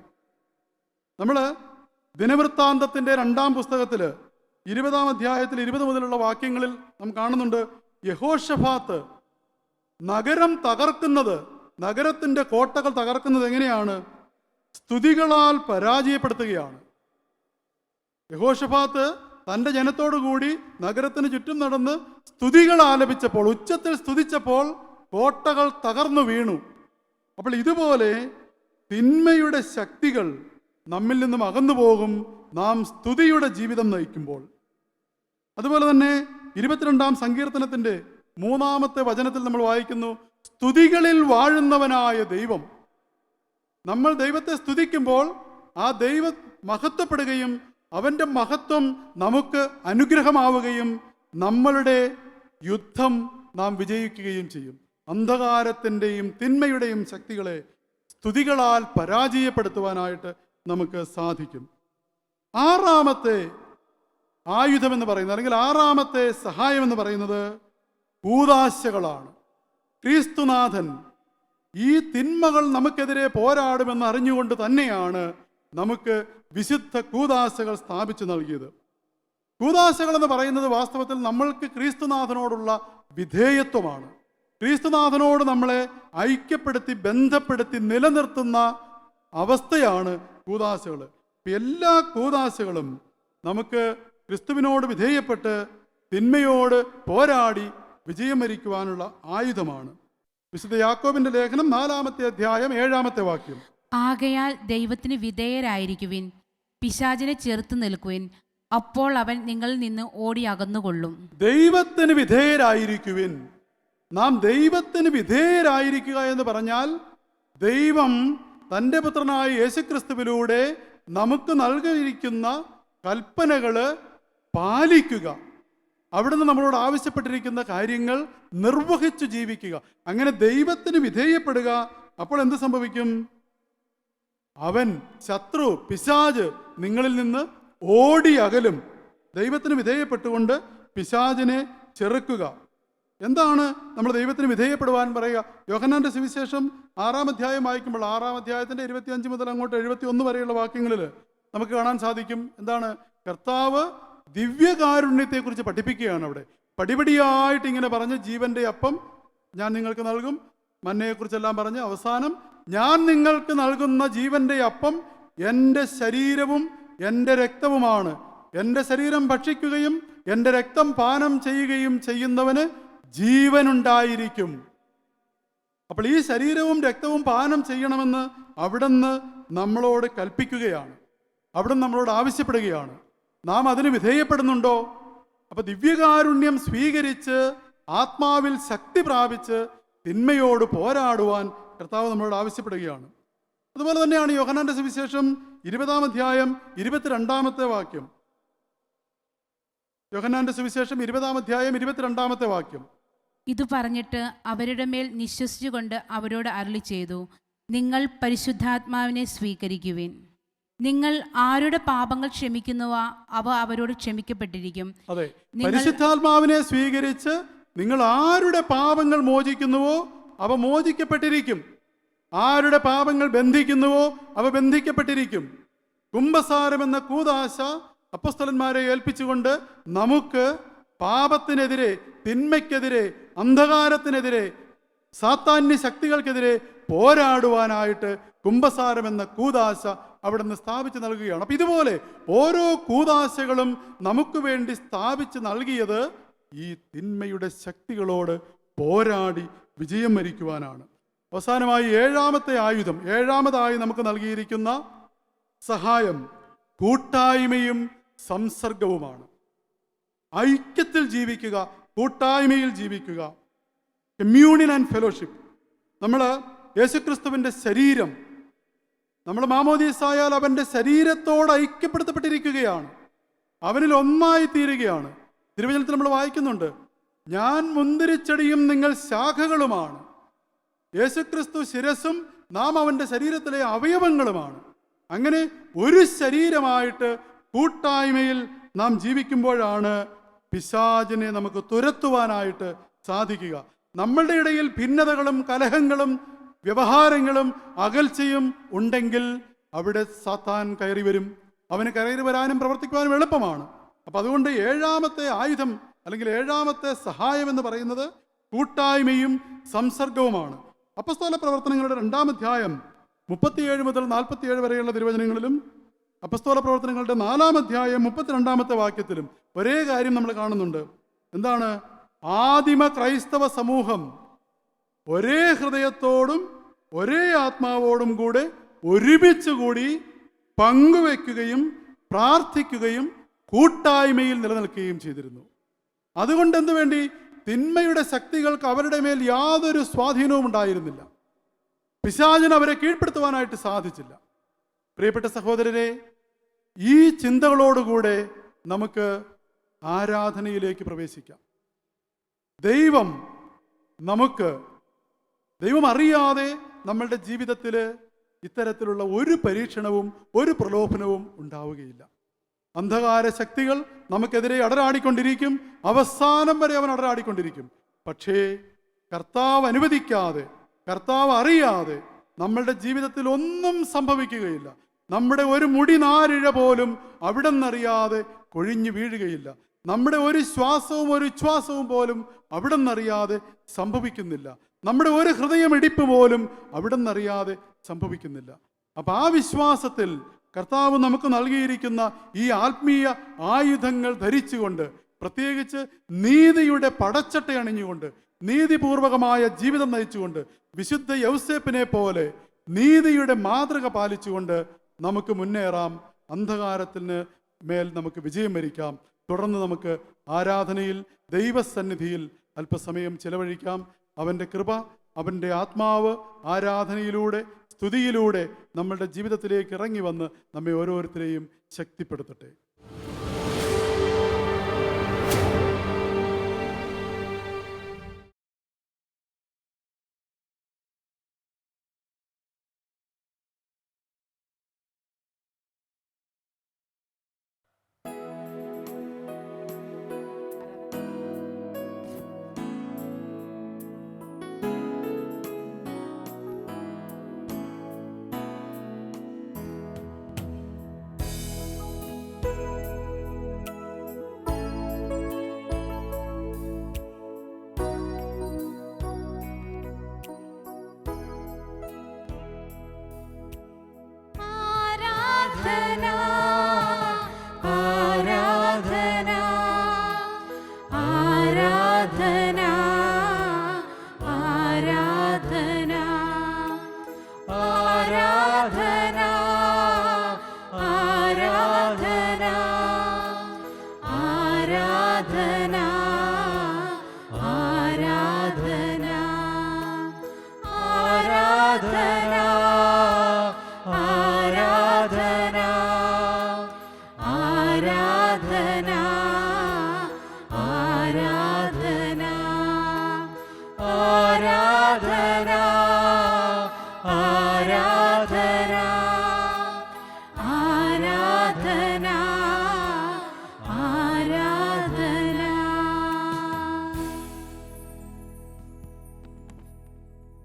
നമ്മൾ ദിനവൃത്താന്തത്തിൻ്റെ 2-ാം പുസ്തകത്തിൽ 20-ാം അധ്യായത്തിൽ 20 മുതലുള്ള വാക്യങ്ങളിൽ നാം കാണുന്നുണ്ട്, യഹോശഫാത്ത് നഗരം തകർക്കുന്നത്, നഗരത്തിൻ്റെ കോട്ടകൾ തകർക്കുന്നത് എങ്ങനെയാണ്? സ്തുതികളാൽ പരാജയപ്പെടുത്തുകയാണ്. യഹോശഫാത്ത് തൻ്റെ ജനത്തോടു കൂടി നഗരത്തിന് ചുറ്റും നടന്ന് സ്തുതികൾ ആലപിച്ചപ്പോൾ, ഉച്ചത്തിൽ സ്തുതിച്ചപ്പോൾ കോട്ടകൾ തകർന്നു വീണു. അപ്പോൾ ഇതുപോലെ തിന്മയുടെ ശക്തികൾ നമ്മിൽ നിന്നും അകന്നു പോകും നാം സ്തുതിയുടെ ജീവിതം നയിക്കുമ്പോൾ. അതുപോലെ തന്നെ 22-ാം സങ്കീർത്തനത്തിൻ്റെ 3-ാമത്തെ വചനത്തിൽ നമ്മൾ വായിക്കുന്നു, സ്തുതികളിൽ വാഴുന്നവനായ ദൈവം. നമ്മൾ ദൈവത്തെ സ്തുതിക്കുമ്പോൾ ആ ദൈവം മഹത്വപ്പെടുകയും അവൻ്റെ മഹത്വം നമുക്ക് അനുഗ്രഹമാവുകയും നമ്മളുടെ യുദ്ധം നാം വിജയിക്കുകയും ചെയ്യും. അന്ധകാരത്തിൻ്റെയും തിന്മയുടെയും ശക്തികളെ സ്തുതികളാൽ പരാജയപ്പെടുത്തുവാനായിട്ട് നമുക്ക് സാധിക്കും. 6-ാമത്തെ ആയുധം എന്ന് പറയുന്നത്, അല്ലെങ്കിൽ 6-ാമത്തെ സഹായം എന്ന് പറയുന്നത് കൂദാശകളാണ്. ക്രിസ്തുനാഥൻ ഈ തിന്മകൾ നമുക്കെതിരെ പോരാടുമെന്ന് അറിഞ്ഞുകൊണ്ട് തന്നെയാണ് നമുക്ക് വിശുദ്ധ കൂദാശകൾ സ്ഥാപിച്ചു നൽകിയത്. കൂദാശകൾ എന്ന് പറയുന്നത് വാസ്തവത്തിൽ നമ്മൾക്ക് ക്രിസ്തുനാഥനോടുള്ള വിധേയത്വമാണ്. ക്രിസ്തുനാഥനോട് നമ്മളെ ഐക്യപ്പെടുത്തി ബന്ധപ്പെടുത്തി നിലനിർത്തുന്ന അവസ്ഥയാണ് കൂദാശകൾ. എല്ലാ കൂദാശകളും നമുക്ക് ക്രിസ്തുവിനോട് വിധേയപ്പെട്ട് തിന്മയോട് പോരാടി വിജയം വരിക്കുവാനുള്ള ആയുധമാണ്. വിശുദ്ധ യാക്കോബിന്റെ ലേഖനം 4-ാമത്തെ അധ്യായം 7-ാമത്തെ വാക്യം,
ആകയാൽ ദൈവത്തിന് വിധേയരായിരിക്കുവിൻ, പിശാചിനെ ചെറുത്തു നിൽക്കുവിൻ, അപ്പോൾ അവൻ നിങ്ങളിൽ നിന്ന് ഓടി അകന്നുകൊള്ളും.
ദൈവത്തിന് വിധേയരായിരിക്കുവിൻ. നാം ദൈവത്തിന് വിധേയരായിരിക്കുക എന്ന് പറഞ്ഞാൽ ദൈവം തൻ്റെ പുത്രനായ യേശുക്രിസ്തുവിലൂടെ നമുക്ക് നൽകിയിരിക്കുന്ന കൽപ്പനകൾ പാലിക്കുക, അവിടുന്ന് നമ്മളോട് ആവശ്യപ്പെട്ടിരിക്കുന്ന കാര്യങ്ങൾ നിർവഹിച്ചു ജീവിക്കുക. അങ്ങനെ ദൈവത്തിന് വിധേയപ്പെടുക. അപ്പോൾ എന്ത് സംഭവിക്കും? അവൻ, ശത്രു, പിശാച് നിങ്ങളിൽ നിന്ന് ഓടി അകലും. ദൈവത്തിന് വിധേയപ്പെട്ടുകൊണ്ട് പിശാചിനെ ചെറുക്കുക. എന്താണ് നമ്മൾ ദൈവത്തിന് വിധേയപ്പെടുവാൻ പറയുക? യോഹന്നാന്റെ സുവിശേഷം 6-ാം അധ്യായം വായിക്കുമ്പോൾ 6-ാം അധ്യായത്തിൻ്റെ 25 മുതൽ അങ്ങോട്ട് 71 വരെയുള്ള വാക്യങ്ങളിൽ നമുക്ക് കാണാൻ സാധിക്കും. എന്താണ്? കർത്താവ് ദിവ്യകാരുണ്യത്തെക്കുറിച്ച് പഠിപ്പിക്കുകയാണ്. അവിടെ പടിപടിയായിട്ട് ഇങ്ങനെ പറഞ്ഞ്, ജീവന്റെ അപ്പം ഞാൻ നിങ്ങൾക്ക് നൽകും, മന്നയെക്കുറിച്ചെല്ലാം പറഞ്ഞ് അവസാനം, ഞാൻ നിങ്ങൾക്ക് നൽകുന്ന ജീവന്റെ അപ്പം എൻ്റെ ശരീരവും എൻ്റെ രക്തവുമാണ്. എൻ്റെ ശരീരം ഭക്ഷിക്കുകയും എൻ്റെ രക്തം പാനം ചെയ്യുകയും ചെയ്യുന്നവന് ജീവനുണ്ടായിരിക്കും. അപ്പോൾ ഈ ശരീരവും രക്തവും പാനം ചെയ്യണമെന്ന് അവിടുന്ന് നമ്മളോട് കൽപ്പിക്കുകയാണ്, അവിടുന്ന് നമ്മളോട് ആവശ്യപ്പെടുകയാണ്. നാം അതിന് വിധേയപ്പെടുന്നുണ്ടോ? അപ്പോൾ ദിവ്യകാരുണ്യം സ്വീകരിച്ച് ആത്മാവിൽ ശക്തി പ്രാപിച്ച് തിന്മയോട് പോരാടുവാൻ കർത്താവ് നമ്മളോട് ആവശ്യപ്പെടുകയാണ്. അതുപോലെ തന്നെയാണ് യോഹന്നാന്റെ സുവിശേഷം 20-ാം അധ്യായം 22-ാമത്തെ വാക്യം. യോഹന്നാന്റെ സുവിശേഷം 20-ാം അധ്യായം 22-ാമത്തെ വാക്യം.
ഇത് പറഞ്ഞിട്ട് അവരുടെ മേൽ നിശ്വസിച്ചുകൊണ്ട് അവരോട് അരുളി ചെയ്തു, നിങ്ങൾ പരിശുദ്ധാത്മാവിനെ സ്വീകരിക്കുവിൻ. നിങ്ങൾ ആരുടെ പാപങ്ങൾ ക്ഷമിക്കുന്നുവോ അവ അവരോട് ക്ഷമിക്കപ്പെട്ടിരിക്കും.
അതെ, പരിശുദ്ധാത്മാവിനെ സ്വീകരിച്ച് നിങ്ങൾ ആരുടെ പാപങ്ങൾ മോചിക്കുന്നുവോ അവ മോചിക്കപ്പെട്ടിരിക്കും. ആരുടെ പാപങ്ങൾ ബന്ധിക്കുന്നുവോ അവ ബന്ധിക്കപ്പെട്ടിരിക്കും. കുംഭസാരം എന്ന കൂദാശ അപ്പോസ്തലന്മാരെ ഏൽപ്പിച്ചുകൊണ്ട് നമുക്ക് പാപത്തിനെതിരെ, തിന്മയ്ക്കെതിരെ, അന്ധകാരത്തിനെതിരെ, സാത്താന്യ ശക്തികൾക്കെതിരെ പോരാടുവാനായിട്ട് കുംഭസാരം എന്ന കൂദാശ അവിടെ നിന്ന് സ്ഥാപിച്ച് നൽകുകയാണ്. അപ്പം ഇതുപോലെ ഓരോ കൂദാശകളും നമുക്ക് വേണ്ടി സ്ഥാപിച്ച് നൽകിയത് ഈ തിന്മയുടെ ശക്തികളോട് പോരാടി വിജയം വരിക്കുവാനാണ്. അവസാനമായി ഏഴാമതായി നമുക്ക് നൽകിയിരിക്കുന്ന സഹായം കൂട്ടായ്മയും സംസർഗവുമാണ്. ഐക്യത്തിൽ ജീവിക്കുക, കൂട്ടായ്മയിൽ ജീവിക്കുക, കമ്മ്യൂണിയൻ ആൻഡ് ഫെലോഷിപ്പ്. നമ്മൾ യേശുക്രിസ്തുവിൻ്റെ ശരീരം, നമ്മൾ മാമോദീസായാൽ അവൻ്റെ ശരീരത്തോട് ഐക്യപ്പെടുത്തപ്പെട്ടിരിക്കുകയാണ്, അവനിൽ ഒന്നായി തീരുകയാണ്. തിരുവചനത്തിൽ നമ്മൾ വായിക്കുന്നുണ്ട്, ഞാൻ മുന്തിരിച്ചെടിയും നിങ്ങൾ ശാഖകളുമാണ്. യേശുക്രിസ്തു ശിരസും നാം അവൻ്റെ ശരീരത്തിലെ അവയവങ്ങളുമാണ്. അങ്ങനെ ഒരു ശരീരമായിട്ട് കൂട്ടായ്മയിൽ നാം ജീവിക്കുമ്പോഴാണ് പിശാചിനെ നമുക്ക് തുരത്തുവാനായിട്ട് സാധിക്കുക. നമ്മളുടെ ഇടയിൽ ഭിന്നതകളും കലഹങ്ങളും വ്യവഹാരങ്ങളും അകൽച്ചയും ഉണ്ടെങ്കിൽ അവിടെ സാത്താൻ കയറി വരും. അവന് കയറി വരാനും പ്രവർത്തിക്കുവാനും എളുപ്പമാണ്. അപ്പം അതുകൊണ്ട് ഏഴാമത്തെ ആയുധം അല്ലെങ്കിൽ ഏഴാമത്തെ സഹായം എന്ന് പറയുന്നത് കൂട്ടായ്മയും സംസർഗവുമാണ്. അപ്പസ്തോല പ്രവർത്തനങ്ങളുടെ 2-ാം അധ്യായം 37 മുതൽ 47 വരെയുള്ള തിരുവചനങ്ങളിലും അപ്പസ്തോല പ്രവർത്തനങ്ങളുടെ 4-ാം അധ്യായം 32-ാമത്തെ വാക്യത്തിലും ഒരേ കാര്യം നമ്മൾ കാണുന്നുണ്ട്. എന്താണ്? ആദിമ ക്രൈസ്തവ സമൂഹം ഒരേ ഹൃദയത്തോടും ഒരേ ആത്മാവോടും കൂടെ ഒരുമിച്ച് കൂടി പങ്കുവെക്കുകയും പ്രാർത്ഥിക്കുകയും കൂട്ടായ്മയിൽ നിലനിൽക്കുകയും ചെയ്തിരുന്നു. അതുകൊണ്ട് എന്തു വേണ്ടി? തിന്മയുടെ ശക്തികൾക്ക് അവരുടെ മേൽ യാതൊരു സ്വാധീനവും ഉണ്ടായിരുന്നില്ല. പിശാചിന് അവരെ കീഴ്പ്പെടുത്തുവാനായിട്ട് സാധിച്ചില്ല. പ്രിയപ്പെട്ട സഹോദരരെ, ഈ ചിന്തകളോടുകൂടെ നമുക്ക് ആരാധനയിലേക്ക് പ്രവേശിക്കാം. ദൈവം അറിയാതെ നമ്മളുടെ ജീവിതത്തിൽ ഇത്തരത്തിലുള്ള ഒരു പരീക്ഷണവും ഒരു പ്രലോഭനവും ഉണ്ടാവുകയില്ല. അന്ധകാര ശക്തികൾ നമുക്കെതിരെ അടരാടിക്കൊണ്ടിരിക്കും, അവസാനം വരെ അവൻ അടരാടിക്കൊണ്ടിരിക്കും. പക്ഷേ കർത്താവ് അനുവദിക്കാതെ, കർത്താവ് അറിയാതെ നമ്മളുടെ ജീവിതത്തിൽ ഒന്നും സംഭവിക്കുകയില്ല. നമ്മുടെ ഒരു മുടി നാരിഴ പോലും അവിടെ നിന്നറിയാതെ കൊഴിഞ്ഞു വീഴുകയില്ല. നമ്മുടെ ഒരു ശ്വാസവും ഒരു ഉച്ഛ്വാസവും പോലും അവിടെ നിന്നറിയാതെ സംഭവിക്കുന്നില്ല. നമ്മുടെ ഒരു ഹൃദയമിടിപ്പ് പോലും അവിടെ നിന്നറിയാതെ സംഭവിക്കുന്നില്ല. അപ്പം ആ വിശ്വാസത്തിൽ കർത്താവ് നമുക്ക് നൽകിയിരിക്കുന്ന ഈ ആത്മീയ ആയുധങ്ങൾ ധരിച്ചുകൊണ്ട്, പ്രത്യേകിച്ച് നീതിയുടെ പടച്ചട്ട അണിഞ്ഞുകൊണ്ട്, നീതിപൂർവകമായ ജീവിതം നയിച്ചുകൊണ്ട്, വിശുദ്ധ യൗസേപ്പിനെ പോലെ നീതിയുടെ മാതൃക പാലിച്ചുകൊണ്ട് നമുക്ക് മുന്നേറാം. അന്ധകാരത്തിന് മേൽ നമുക്ക് വിജയം വരിക്കാം. തുടർന്ന് നമുക്ക് ആരാധനയിൽ ദൈവസന്നിധിയിൽ അല്പസമയം ചിലവഴിക്കാം. അവൻ്റെ കൃപ, അവൻ്റെ ആത്മാവ് ആരാധനയിലൂടെ, സ്തുതിയിലൂടെ നമ്മളുടെ ജീവിതത്തിലേക്ക് ഇറങ്ങി വന്ന് നമ്മെ ഓരോരുത്തരെയും ശക്തിപ്പെടുത്തട്ടെ.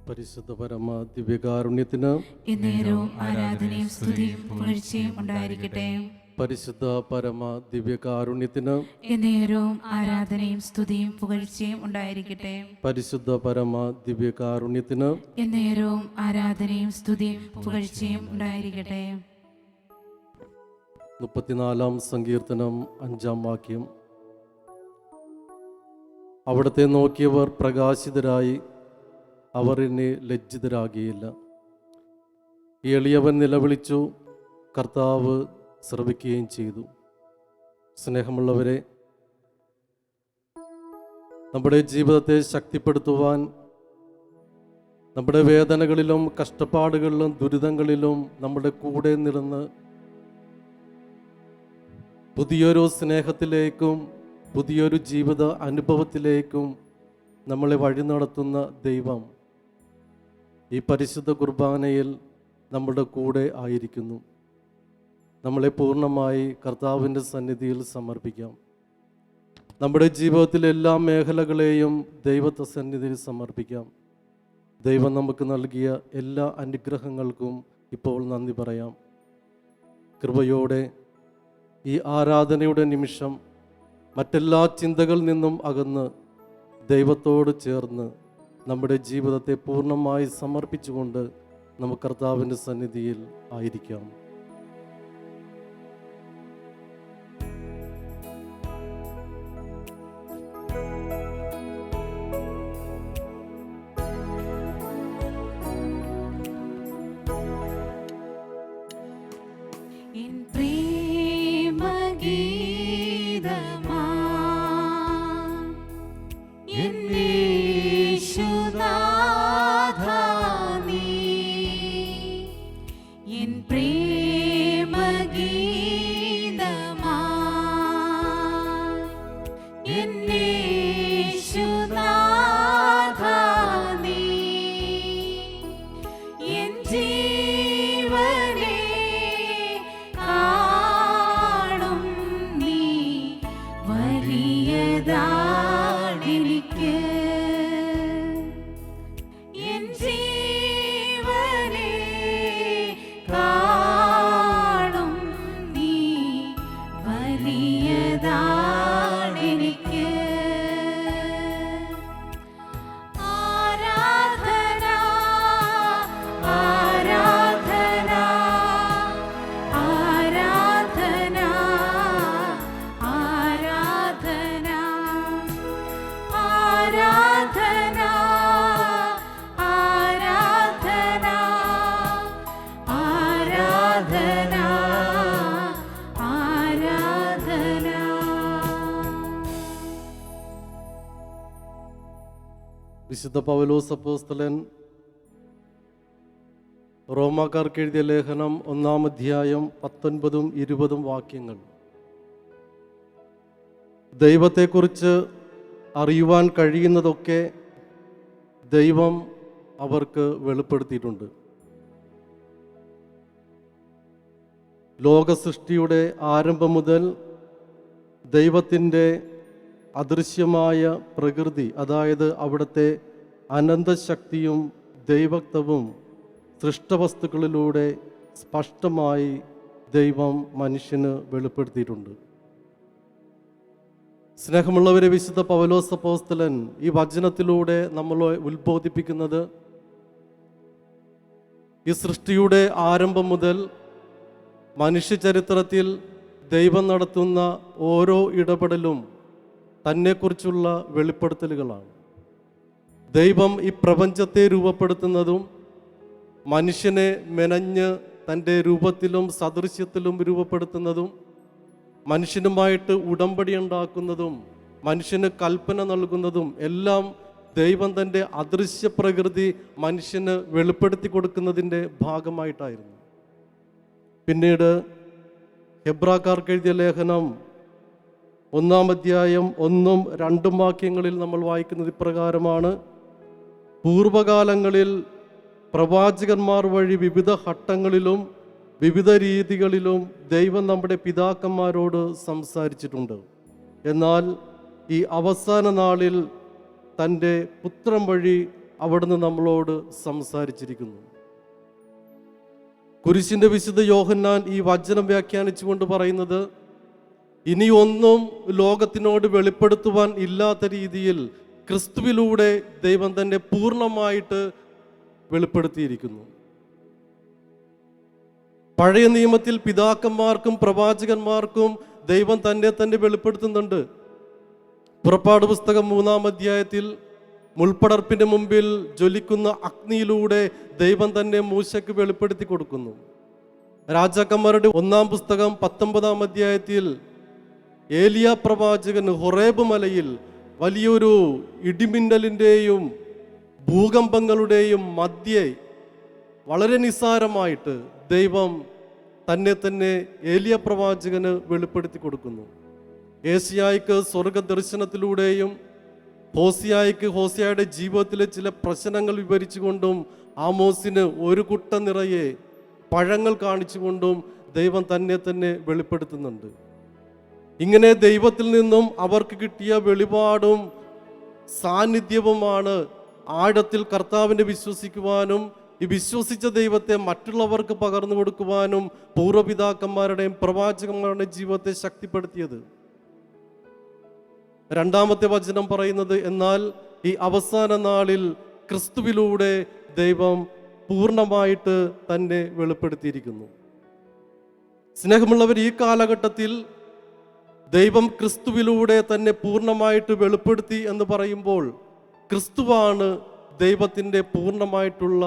പരിശുദ്ധ പരമ ദിവ്യകാരുണ്യത്തിന്
എന്നേരവും ആരാധനയും സ്തുതിയും പുകഴ്ചയും ഉണ്ടായിരിക്കട്ടെ.
പരിശുദ്ധ പരമ ദിവ്യകാരുണ്യത്തിന്
എന്നേരവും ആരാധനയും സ്തുതിയും പുകഴ്ചയും ഉണ്ടായിരിക്കട്ടെ.
പരിശുദ്ധ പരമ ദിവ്യകാരുണ്യത്തിന്
എന്നേരവും ആരാധനയും സ്തുതിയും പുകഴ്ചയും ഉണ്ടായിരിക്കട്ടെ.
34-ാം സങ്കീർത്തനം 5-ാം വാക്യം. അവിടുത്തെ നോക്കിയവർ പ്രകാശിതരായി, അവർ ഇനി ലജ്ജിതരാകിയില്ല. എളിയവൻ നിലവിളിച്ചു, കർത്താവ് ശ്രവിക്കുകയും ചെയ്തു. സ്നേഹമുള്ളവരെ, നമ്മുടെ ജീവിതത്തെ ശക്തിപ്പെടുത്തുവാൻ, നമ്മുടെ വേദനകളിലും കഷ്ടപ്പാടുകളിലും ദുരിതങ്ങളിലും നമ്മുടെ കൂടെ നിന്ന് പുതിയൊരു സ്നേഹത്തിലേക്കും പുതിയൊരു ജീവിത അനുഭവത്തിലേക്കും നമ്മളെ വഴി നടത്തുന്ന ദൈവം ഈ പരിശുദ്ധ കുർബാനയിൽ നമ്മുടെ കൂടെ ആയിരിക്കുന്നു. നമ്മളെ പൂർണ്ണമായി കർത്താവിൻ്റെ സന്നിധിയിൽ സമർപ്പിക്കാം. നമ്മുടെ ജീവിതത്തിലെ എല്ലാ മേഖലകളെയും ദൈവത്തെ സന്നിധിയിൽ സമർപ്പിക്കാം. ദൈവം നമുക്ക് നൽകിയ എല്ലാ അനുഗ്രഹങ്ങൾക്കും ഇപ്പോൾ നന്ദി പറയാം. കൃപയോടെ ഈ ആരാധനയുടെ നിമിഷം മറ്റെല്ലാ ചിന്തകളിൽ നിന്നും അകന്ന് ദൈവത്തോട് ചേർന്ന് നമ്മുടെ ജീവിതത്തെ പൂർണ്ണമായി സമർപ്പിച്ചുകൊണ്ട് നമുക്ക് കർത്താവിൻ്റെ സന്നിധിയിൽ ആയിരിക്കാം. വിശുദ്ധ പൗലോസ് അപ്പോസ്തലൻ റോമാക്കാർക്ക് എഴുതിയ ലേഖനം 1-ാം അധ്യായം 19ഉം 20ഉം വാക്യങ്ങൾ. ദൈവത്തെക്കുറിച്ച് അറിയുവാൻ കഴിയുന്നതൊക്കെ ദൈവം അവർക്ക് വെളിപ്പെടുത്തിയിട്ടുണ്ട്. ലോകസൃഷ്ടിയുടെ ആരംഭം മുതൽ ദൈവത്തിൻ്റെ അദൃശ്യമായ പ്രകൃതി, അതായത് അവിടുത്തെ അനന്തശക്തിയും ദൈവത്വവും സൃഷ്ടവസ്തുക്കളിലൂടെ സ്പഷ്ടമായി ദൈവം മനുഷ്യന് വെളിപ്പെടുത്തിയിട്ടുണ്ട്. സ്നേഹമുള്ളവരെ, വിശുദ്ധ പൗലോസ് അപ്പോസ്തലൻ ഈ വചനത്തിലൂടെ നമ്മളെ ഉത്ബോധിപ്പിക്കുന്നത് ഈ സൃഷ്ടിയുടെ ആരംഭം മുതൽ മനുഷ്യചരിത്രത്തിൽ ദൈവം നടത്തുന്ന ഓരോ ഇടപെടലും തന്നെക്കുറിച്ചുള്ള വെളിപ്പെടുത്തലുകളാണ്. ദൈവം ഈ പ്രപഞ്ചത്തെ രൂപപ്പെടുത്തുന്നതും മനുഷ്യനെ മെനഞ്ഞ് തൻ്റെ രൂപത്തിലും സദൃശ്യത്തിലും രൂപപ്പെടുത്തുന്നതും മനുഷ്യനുമായിട്ട് ഉടമ്പടി ഉണ്ടാക്കുന്നതും മനുഷ്യന് കൽപ്പന നൽകുന്നതും എല്ലാം ദൈവം തൻ്റെ അദൃശ്യ പ്രകൃതി മനുഷ്യന് വെളിപ്പെടുത്തി കൊടുക്കുന്നതിൻ്റെ ഭാഗമായിട്ടായിരുന്നു. പിന്നീട് ഹെബ്രാക്കാർക്ക് എഴുതിയ ലേഖനം 1-ാം അധ്യായം 1ഉം 2ഉം വാക്യങ്ങളിൽ നമ്മൾ വായിക്കുന്നത് ഇപ്രകാരമാണ്: പൂർവകാലങ്ങളിൽ പ്രവാചകന്മാർ വഴി വിവിധ ഘട്ടങ്ങളിലും വിവിധ രീതികളിലും ദൈവം നമ്മുടെ പിതാക്കന്മാരോട് സംസാരിച്ചിട്ടുണ്ട്. എന്നാൽ ഈ അവസാന നാളിൽ തൻ്റെ പുത്രൻ വഴി അവിടുന്ന് നമ്മളോട് സംസാരിച്ചിരിക്കുന്നു. കുരിശിൻ്റെ വിശുദ്ധ യോഹന്നാൻ ഈ വചനം വ്യാഖ്യാനിച്ചുകൊണ്ട് പറയുന്നത്, ഇനി ഒന്നും ലോകത്തിനോട് വെളിപ്പെടുത്തുവാൻ ഇല്ലാത്ത രീതിയിൽ ക്രിസ്തുവിലൂടെ ദൈവം തന്നെ പൂർണ്ണമായിട്ട് വെളിപ്പെടുത്തിയിരിക്കുന്നു. പഴയ നിയമത്തിൽ പിതാക്കന്മാർക്കും പ്രവാചകന്മാർക്കും ദൈവം തന്നെ വെളിപ്പെടുത്തുന്നുണ്ട്. പുറപ്പാട് പുസ്തകം 3-ാം അധ്യായത്തിൽ മുൾപ്പടർപ്പിന്റെ മുമ്പിൽ ജ്വലിക്കുന്ന അഗ്നിയിലൂടെ ദൈവം തന്നെ മൂശയ്ക്ക് വെളിപ്പെടുത്തി കൊടുക്കുന്നു. രാജാക്കന്മാരുടെ 1-ാം പുസ്തകം 19-ാം അധ്യായത്തിൽ ഏലിയ പ്രവാചകന് ഹൊറേബ് മലയിൽ വലിയൊരു ഇടിമിന്നലിൻ്റെയും ഭൂകമ്പങ്ങളുടെയും മധ്യേ വളരെ നിസ്സാരമായിട്ട് ദൈവം തന്നെ ഏലിയ പ്രവാചകന് വെളിപ്പെടുത്തി കൊടുക്കുന്നു. ഏശയ്യായ്ക്ക് സ്വർഗ ദർശനത്തിലൂടെയും ഹോസിയായുടെ ജീവിതത്തിലെ ചില പ്രശ്നങ്ങൾ വിവരിച്ചുകൊണ്ടും ആമോസിന് ഒരു കുട്ട നിറയെ പഴങ്ങൾ കാണിച്ചുകൊണ്ടും ദൈവം തന്നെ വെളിപ്പെടുത്തുന്നുണ്ട്. ഇങ്ങനെ ദൈവത്തിൽ നിന്നും അവർക്ക് കിട്ടിയ വെളിപാടും സാന്നിധ്യവുമാണ് ആഴത്തിൽ കർത്താവിനെ വിശ്വസിക്കുവാനും ഈ വിശ്വസിച്ച ദൈവത്തെ മറ്റുള്ളവർക്ക് പകർന്നു കൊടുക്കുവാനും പൂർവ്വപിതാക്കന്മാരുടെയും പ്രവാചകന്മാരുടെയും ജീവിതത്തെ ശക്തിപ്പെടുത്തിയത്. 2-ാമത്തെ വചനം പറയുന്നത്, എന്നാൽ ഈ അവസാന നാളിൽ ക്രിസ്തുവിലൂടെ ദൈവം പൂർണ്ണമായിട്ട് തന്നെ വെളിപ്പെടുത്തിയിരിക്കുന്നു. സ്നേഹമുള്ളവർ, ഈ കാലഘട്ടത്തിൽ ദൈവം ക്രിസ്തുവിലൂടെ തന്നെ പൂർണ്ണമായിട്ട് വെളിപ്പെടുത്തി എന്ന് പറയുമ്പോൾ ക്രിസ്തുവാണ് ദൈവത്തിൻ്റെ പൂർണ്ണമായിട്ടുള്ള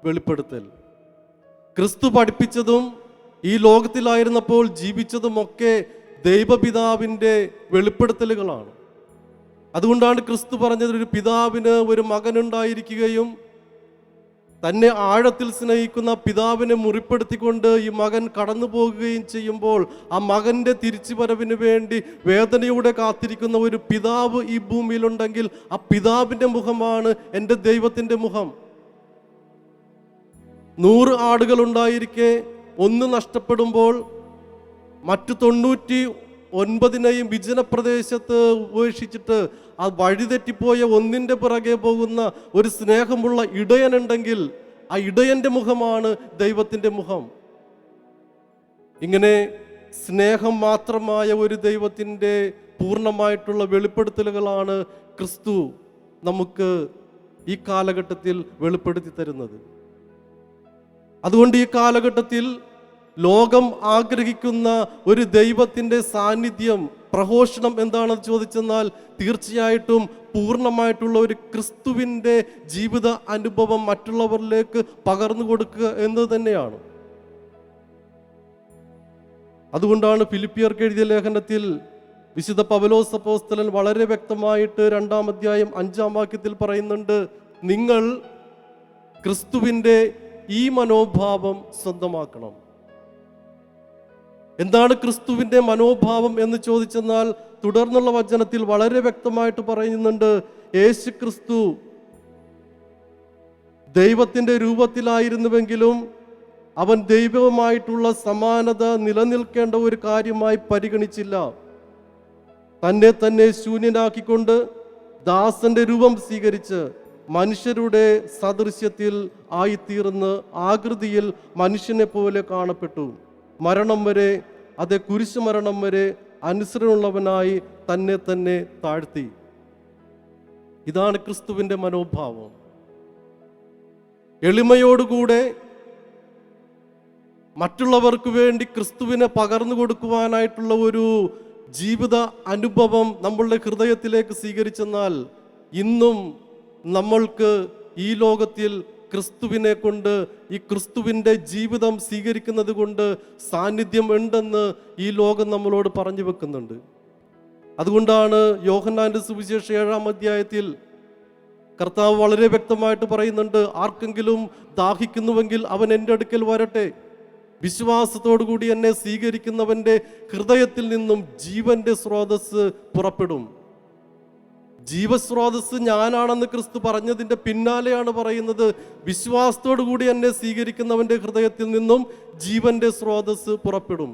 വെളിപ്പെടുത്തൽ. ക്രിസ്തു പഠിപ്പിച്ചതും ഈ ലോകത്തിലായിരുന്നപ്പോൾ ജീവിച്ചതുമൊക്കെ ദൈവപിതാവിൻ്റെ വെളിപ്പെടുത്തലുകളാണ്. അതുകൊണ്ടാണ് ക്രിസ്തു പറഞ്ഞത്, ഒരു പിതാവിന് ഒരു മകനുണ്ടായിരിക്കുകയും തന്നെ ആഴത്തിൽ സ്നേഹിക്കുന്ന പിതാവിനെ മുറിപ്പെടുത്തിക്കൊണ്ട് ഈ മകൻ കടന്നു പോകുകയും ചെയ്യുമ്പോൾ ആ മകൻ്റെ തിരിച്ചുവരവിന് വേണ്ടി വേദനയോടെ കാത്തിരിക്കുന്ന ഒരു പിതാവ് ഈ ഭൂമിയിലുണ്ടെങ്കിൽ ആ പിതാവിൻ്റെ മുഖമാണ് എൻ്റെ ദൈവത്തിൻ്റെ മുഖം. 100 ആടുകളുണ്ടായിരിക്കെ ഒന്ന് നഷ്ടപ്പെടുമ്പോൾ മറ്റു 99 വിജനപ്രദേശത്ത് ഉപേക്ഷിച്ചിട്ട് ആ വഴിതെറ്റിപ്പോയ ഒന്നിൻ്റെ പിറകെ പോകുന്ന ഒരു സ്നേഹമുള്ള ഇടയനുണ്ടെങ്കിൽ ആ ഇടയൻ്റെ മുഖമാണ് ദൈവത്തിൻ്റെ മുഖം. ഇങ്ങനെ സ്നേഹം മാത്രമായ ഒരു ദൈവത്തിൻ്റെ പൂർണ്ണമായിട്ടുള്ള വെളിപ്പെടുത്തലുകളാണ് ക്രിസ്തു നമുക്ക് ഈ കാലഘട്ടത്തിൽ വെളിപ്പെടുത്തി തരുന്നത്. അതുകൊണ്ട് ഈ കാലഘട്ടത്തിൽ ലോകം ആഗ്രഹിക്കുന്ന ഒരു ദൈവത്തിൻ്റെ സാന്നിധ്യം, പ്രഘോഷണം എന്താണെന്ന് ചോദിച്ചെന്നാൽ തീർച്ചയായിട്ടും പൂർണ്ണമായിട്ടുള്ള ഒരു ക്രിസ്തുവിൻ്റെ ജീവിത അനുഭവം മറ്റുള്ളവരിലേക്ക് പകർന്നു കൊടുക്കുക എന്ന് തന്നെയാണ്. അതുകൊണ്ടാണ് ഫിലിപ്പിയർക്ക് എഴുതിയ ലേഖനത്തിൽ വിശുദ്ധ പൗലോസ് അപ്പോസ്തലൻ വളരെ വ്യക്തമായിട്ട് 2-ാം അധ്യായം 5-ാം വാക്യത്തിൽ പറയുന്നുണ്ട്, നിങ്ങൾ ക്രിസ്തുവിൻ്റെ ഈ മനോഭാവം സ്വന്തമാക്കണം. എന്താണ് ക്രിസ്തുവിൻ്റെ മനോഭാവം എന്ന് ചോദിച്ചെന്നാൽ തുടർന്നുള്ള വചനത്തിൽ വളരെ വ്യക്തമായിട്ട് പറയുന്നുണ്ട്, യേശു ക്രിസ്തു ദൈവത്തിൻ്റെ രൂപത്തിലായിരുന്നുവെങ്കിലും അവൻ ദൈവവുമായിട്ടുള്ള സമാനത നിലനിൽക്കേണ്ട ഒരു കാര്യമായി പരിഗണിച്ചില്ല. തന്നെ ശൂന്യനാക്കിക്കൊണ്ട് ദാസന്റെ രൂപം സ്വീകരിച്ച് മനുഷ്യരുടെ സദൃശ്യത്തിൽ ആയിത്തീർന്ന് ആകൃതിയിൽ മനുഷ്യനെ പോലെ കാണപ്പെട്ടു. മരണം വരെ, അതേ കുരിശു മരണം വരെ അനുസരണമുള്ളവനായി തന്നെ താഴ്ത്തി. ഇതാണ് ക്രിസ്തുവിൻ്റെ മനോഭാവം. എളിമയോടുകൂടെ മറ്റുള്ളവർക്ക് വേണ്ടി ക്രിസ്തുവിനെ പകർന്നു കൊടുക്കുവാനായിട്ടുള്ള ഒരു ജീവിത അനുഭവം നമ്മളുടെ ഹൃദയത്തിലേക്ക് സ്വീകരിച്ചെന്നാൽ ഇന്നും നമ്മൾക്ക് ഈ ലോകത്തിൽ ക്രിസ്തുവിനെ കൊണ്ട്, ഈ ക്രിസ്തുവിൻ്റെ ജീവിതം സ്വീകരിക്കുന്നത് കൊണ്ട് സാന്നിധ്യം ഉണ്ടെന്ന് ഈ ലോകം നമ്മളോട് പറഞ്ഞു വെക്കുന്നുണ്ട്. അതുകൊണ്ടാണ് യോഹന്നാന്റെ സുവിശേഷം 7-ാം അധ്യായത്തിൽ കർത്താവ് വളരെ വ്യക്തമായിട്ട് പറയുന്നുണ്ട്, ആർക്കെങ്കിലും ദാഹിക്കുന്നുവെങ്കിൽ അവൻ എൻ്റെ അടുക്കൽ വരട്ടെ, വിശ്വാസത്തോടു കൂടി എന്നെ സ്വീകരിക്കുന്നവൻ്റെ ഹൃദയത്തിൽ നിന്നും ജീവന്റെ സ്രോതസ് പുറപ്പെടും. ജീവസ്രോതസ് ഞാനാണെന്ന് ക്രിസ്തു പറഞ്ഞതിൻ്റെ പിന്നാലെയാണ് പറയുന്നത്, വിശ്വാസത്തോടു കൂടി എന്നെ സ്വീകരിക്കുന്നവൻ്റെ ഹൃദയത്തിൽ നിന്നും ജീവന്റെ സ്രോതസ് പുറപ്പെടും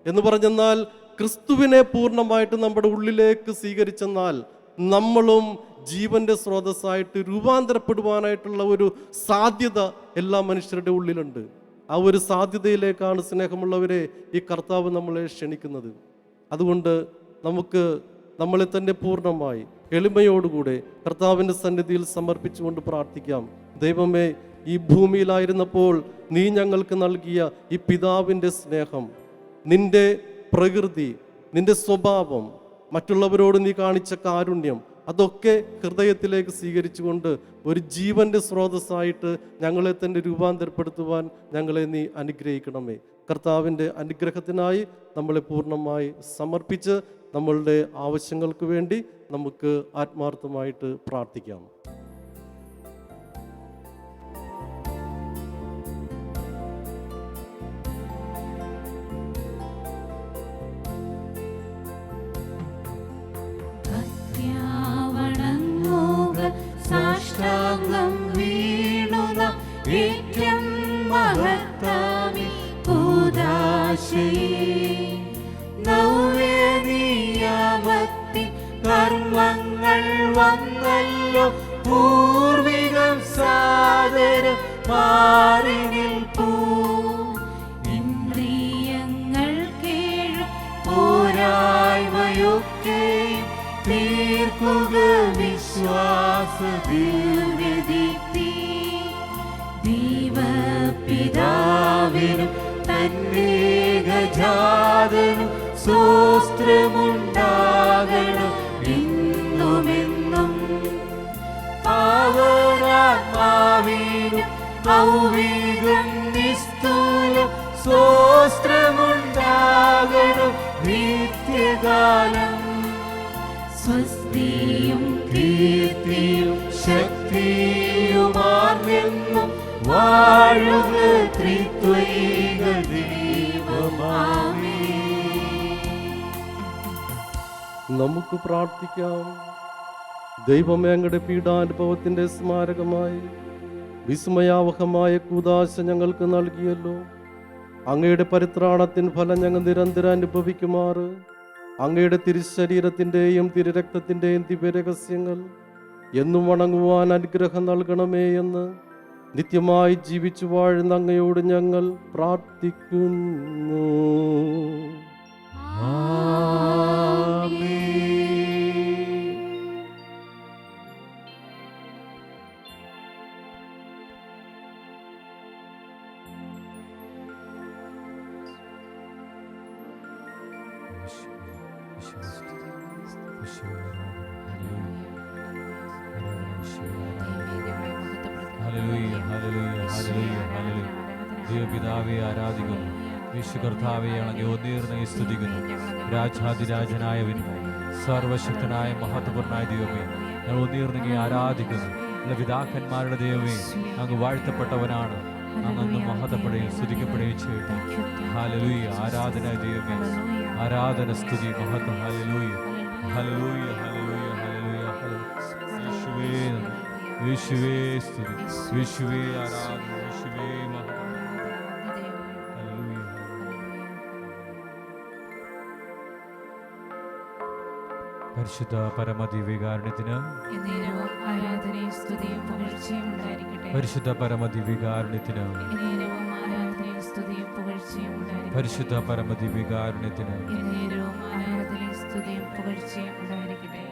എന്ന് പറഞ്ഞെന്നാൽ ക്രിസ്തുവിനെ പൂർണ്ണമായിട്ട് നമ്മുടെ ഉള്ളിലേക്ക് സ്വീകരിച്ചെന്നാൽ നമ്മളും ജീവന്റെ സ്രോതസ്സായിട്ട് രൂപാന്തരപ്പെടുവാനായിട്ടുള്ള ഒരു സാധ്യത എല്ലാ മനുഷ്യരുടെ ഉള്ളിലുണ്ട്. ആ ഒരു സാധ്യതയിലേക്കാണ് സ്നേഹമുള്ളവരെ ഈ കർത്താവ് നമ്മളെ ക്ഷണിക്കുന്നത്. അതുകൊണ്ട് നമുക്ക് നമ്മളെ തന്നെ പൂർണ്ണമായി എളിമയോടുകൂടെ കർത്താവിൻ്റെ സന്നിധിയിൽ സമർപ്പിച്ചുകൊണ്ട് പ്രാർത്ഥിക്കാം. ദൈവമേ, ഈ ഭൂമിയിലായിരുന്നപ്പോൾ നീ ഞങ്ങൾക്ക് നൽകിയ ഈ പിതാവിൻ്റെ സ്നേഹം, നിന്റെ പ്രകൃതി, നിന്റെ സ്വഭാവം, മറ്റുള്ളവരോട് നീ കാണിച്ച കാരുണ്യം, അതൊക്കെ ഹൃദയത്തിലേക്ക് സ്വീകരിച്ചുകൊണ്ട് ഒരു ജീവന്റെ സ്രോതസ്സായിട്ട് ഞങ്ങളെ തന്നെ രൂപാന്തരപ്പെടുത്തുവാൻ ഞങ്ങളെ നീ അനുഗ്രഹിക്കണമേ. കർത്താവിൻ്റെ അനുഗ്രഹത്തിനായി നമ്മളെ പൂർണ്ണമായി സമർപ്പിച്ച് നമ്മളുടെ ആവശ്യങ്ങൾക്ക് വേണ്ടി നമുക്ക് ആത്മാർത്ഥമായിട്ട് പ്രാർത്ഥിക്കാം.
സാഷ്ടാംഗം വീണുന്ന ഏറ്റവും മഹത്താമി കൂദാശയേ, നവ്യനിയമത്തിൻ കർമ്മങ്ങൾ വന്നല്ലോ, പൂർവികം സാദരം മാറി നിൽപ്പൂ. ഇന്ദ്രിയങ്ങൾ കേഴും പോരായ്മയൊക്കെയും തീർക്കുക വിശ്വാസ ദിവ്യദീപ്തി. ദൈവപിതാവിനും തന്നേകജാതനും സ്തോത്രമുണ്ടാകണം എന്നുമെന്നും. പാവനാത്മാവിനും ഔവികം നിസ്തുലം സ്തോത്രമുണ്ടാകണം നിത്യകാലം. സ്വസ്തിയും കീർത്തിയും ശക്തിയുമാർന്നെന്നും വാഴുക ത്രിത്വൈക ദൈവമാമേ.
നമുക്ക് പ്രാർത്ഥിക്കാം. ദൈവമേ, അങ്ങയുടെ പീഡാനുഭവത്തിൻ്റെ സ്മാരകമായി വിസ്മയാവഹമായ കൂദാശ ഞങ്ങൾക്ക് നൽകിയല്ലോ. അങ്ങയുടെ പരിത്രാണത്തിൻ ഫലം ഞങ്ങൾ നിരന്തരം അനുഭവിക്കുമാറ് അങ്ങയുടെ തിരുശരീരത്തിൻ്റെയും തിരുരക്തത്തിൻ്റെയും ദിവ്യരഹസ്യങ്ങൾ എന്നും വണങ്ങുവാൻ അനുഗ്രഹം നൽകണമേ എന്ന് നിത്യമായി ജീവിച്ചു വാഴുന്ന അങ്ങയോട് ഞങ്ങൾ പ്രാർത്ഥിക്കുന്നു.
ദൈവപിതാവെ ആരാധിക്കുന്നു, വിശുകർത്താവെ അങ്ങേ ഒന്നീർന്നയെ സ്തുതിക്കുന്നു. രാജാതിരാജനായവനും സർവശക്തനായ മഹത്വപൂർണനായ ദൈവമേ, ഞങ്ങൾ ഒന്നീർന്നയെ ആരാധിക്കുന്നു. എല്ലാ പിതാക്കന്മാരുടെ ദൈവമേ, അങ്ങ് വാഴ്ത്തപ്പെട്ടവനാണ്. അങ്ങൊന്നും മഹത്വപ്പെടുകയും സ്തുതിക്കപ്പെടുകയും ചെയ്യട്ടെ. ഹല്ലേലൂയ. ആരാധന ദൈവമേ, ആരാധന, സ്തുതി, മഹത്വം. ഹല്ലേലൂയ, ഹല്ലേലൂയ, ഹല്ലേലൂയ, ഹല്ലേലൂയ. യേശുവേ നന്ദി, യേശുവേ സ്തുതി, യേശുവേ ആരാധന, യേശുവേ മഹത്വം. ഹല്ലേലൂയ. പരിശുദ്ധ പരമദിവ്യകാരുണ്യത്തിന്
ആരാധനയും സ്തുതിയും പുകഴ്ചയും ഉണ്ടായിരിക്കട്ടെ.
പരിശുദ്ധ പരമദിവ്യകാരുണ്യത്തിന്
എന്നേരവും ആരാധനയും സ്തുതിയും പുകഴ്ചയും ഉണ്ടായിരിക്കട്ടെ.
പരിശുദ്ധ പരമദിവ്യകാരുണ്യത്തിന്
എന്നേരവും ആരാധനയും സ്തുതിയും പുകഴ്ചയും ഉണ്ടായിരിക്കട്ടെ.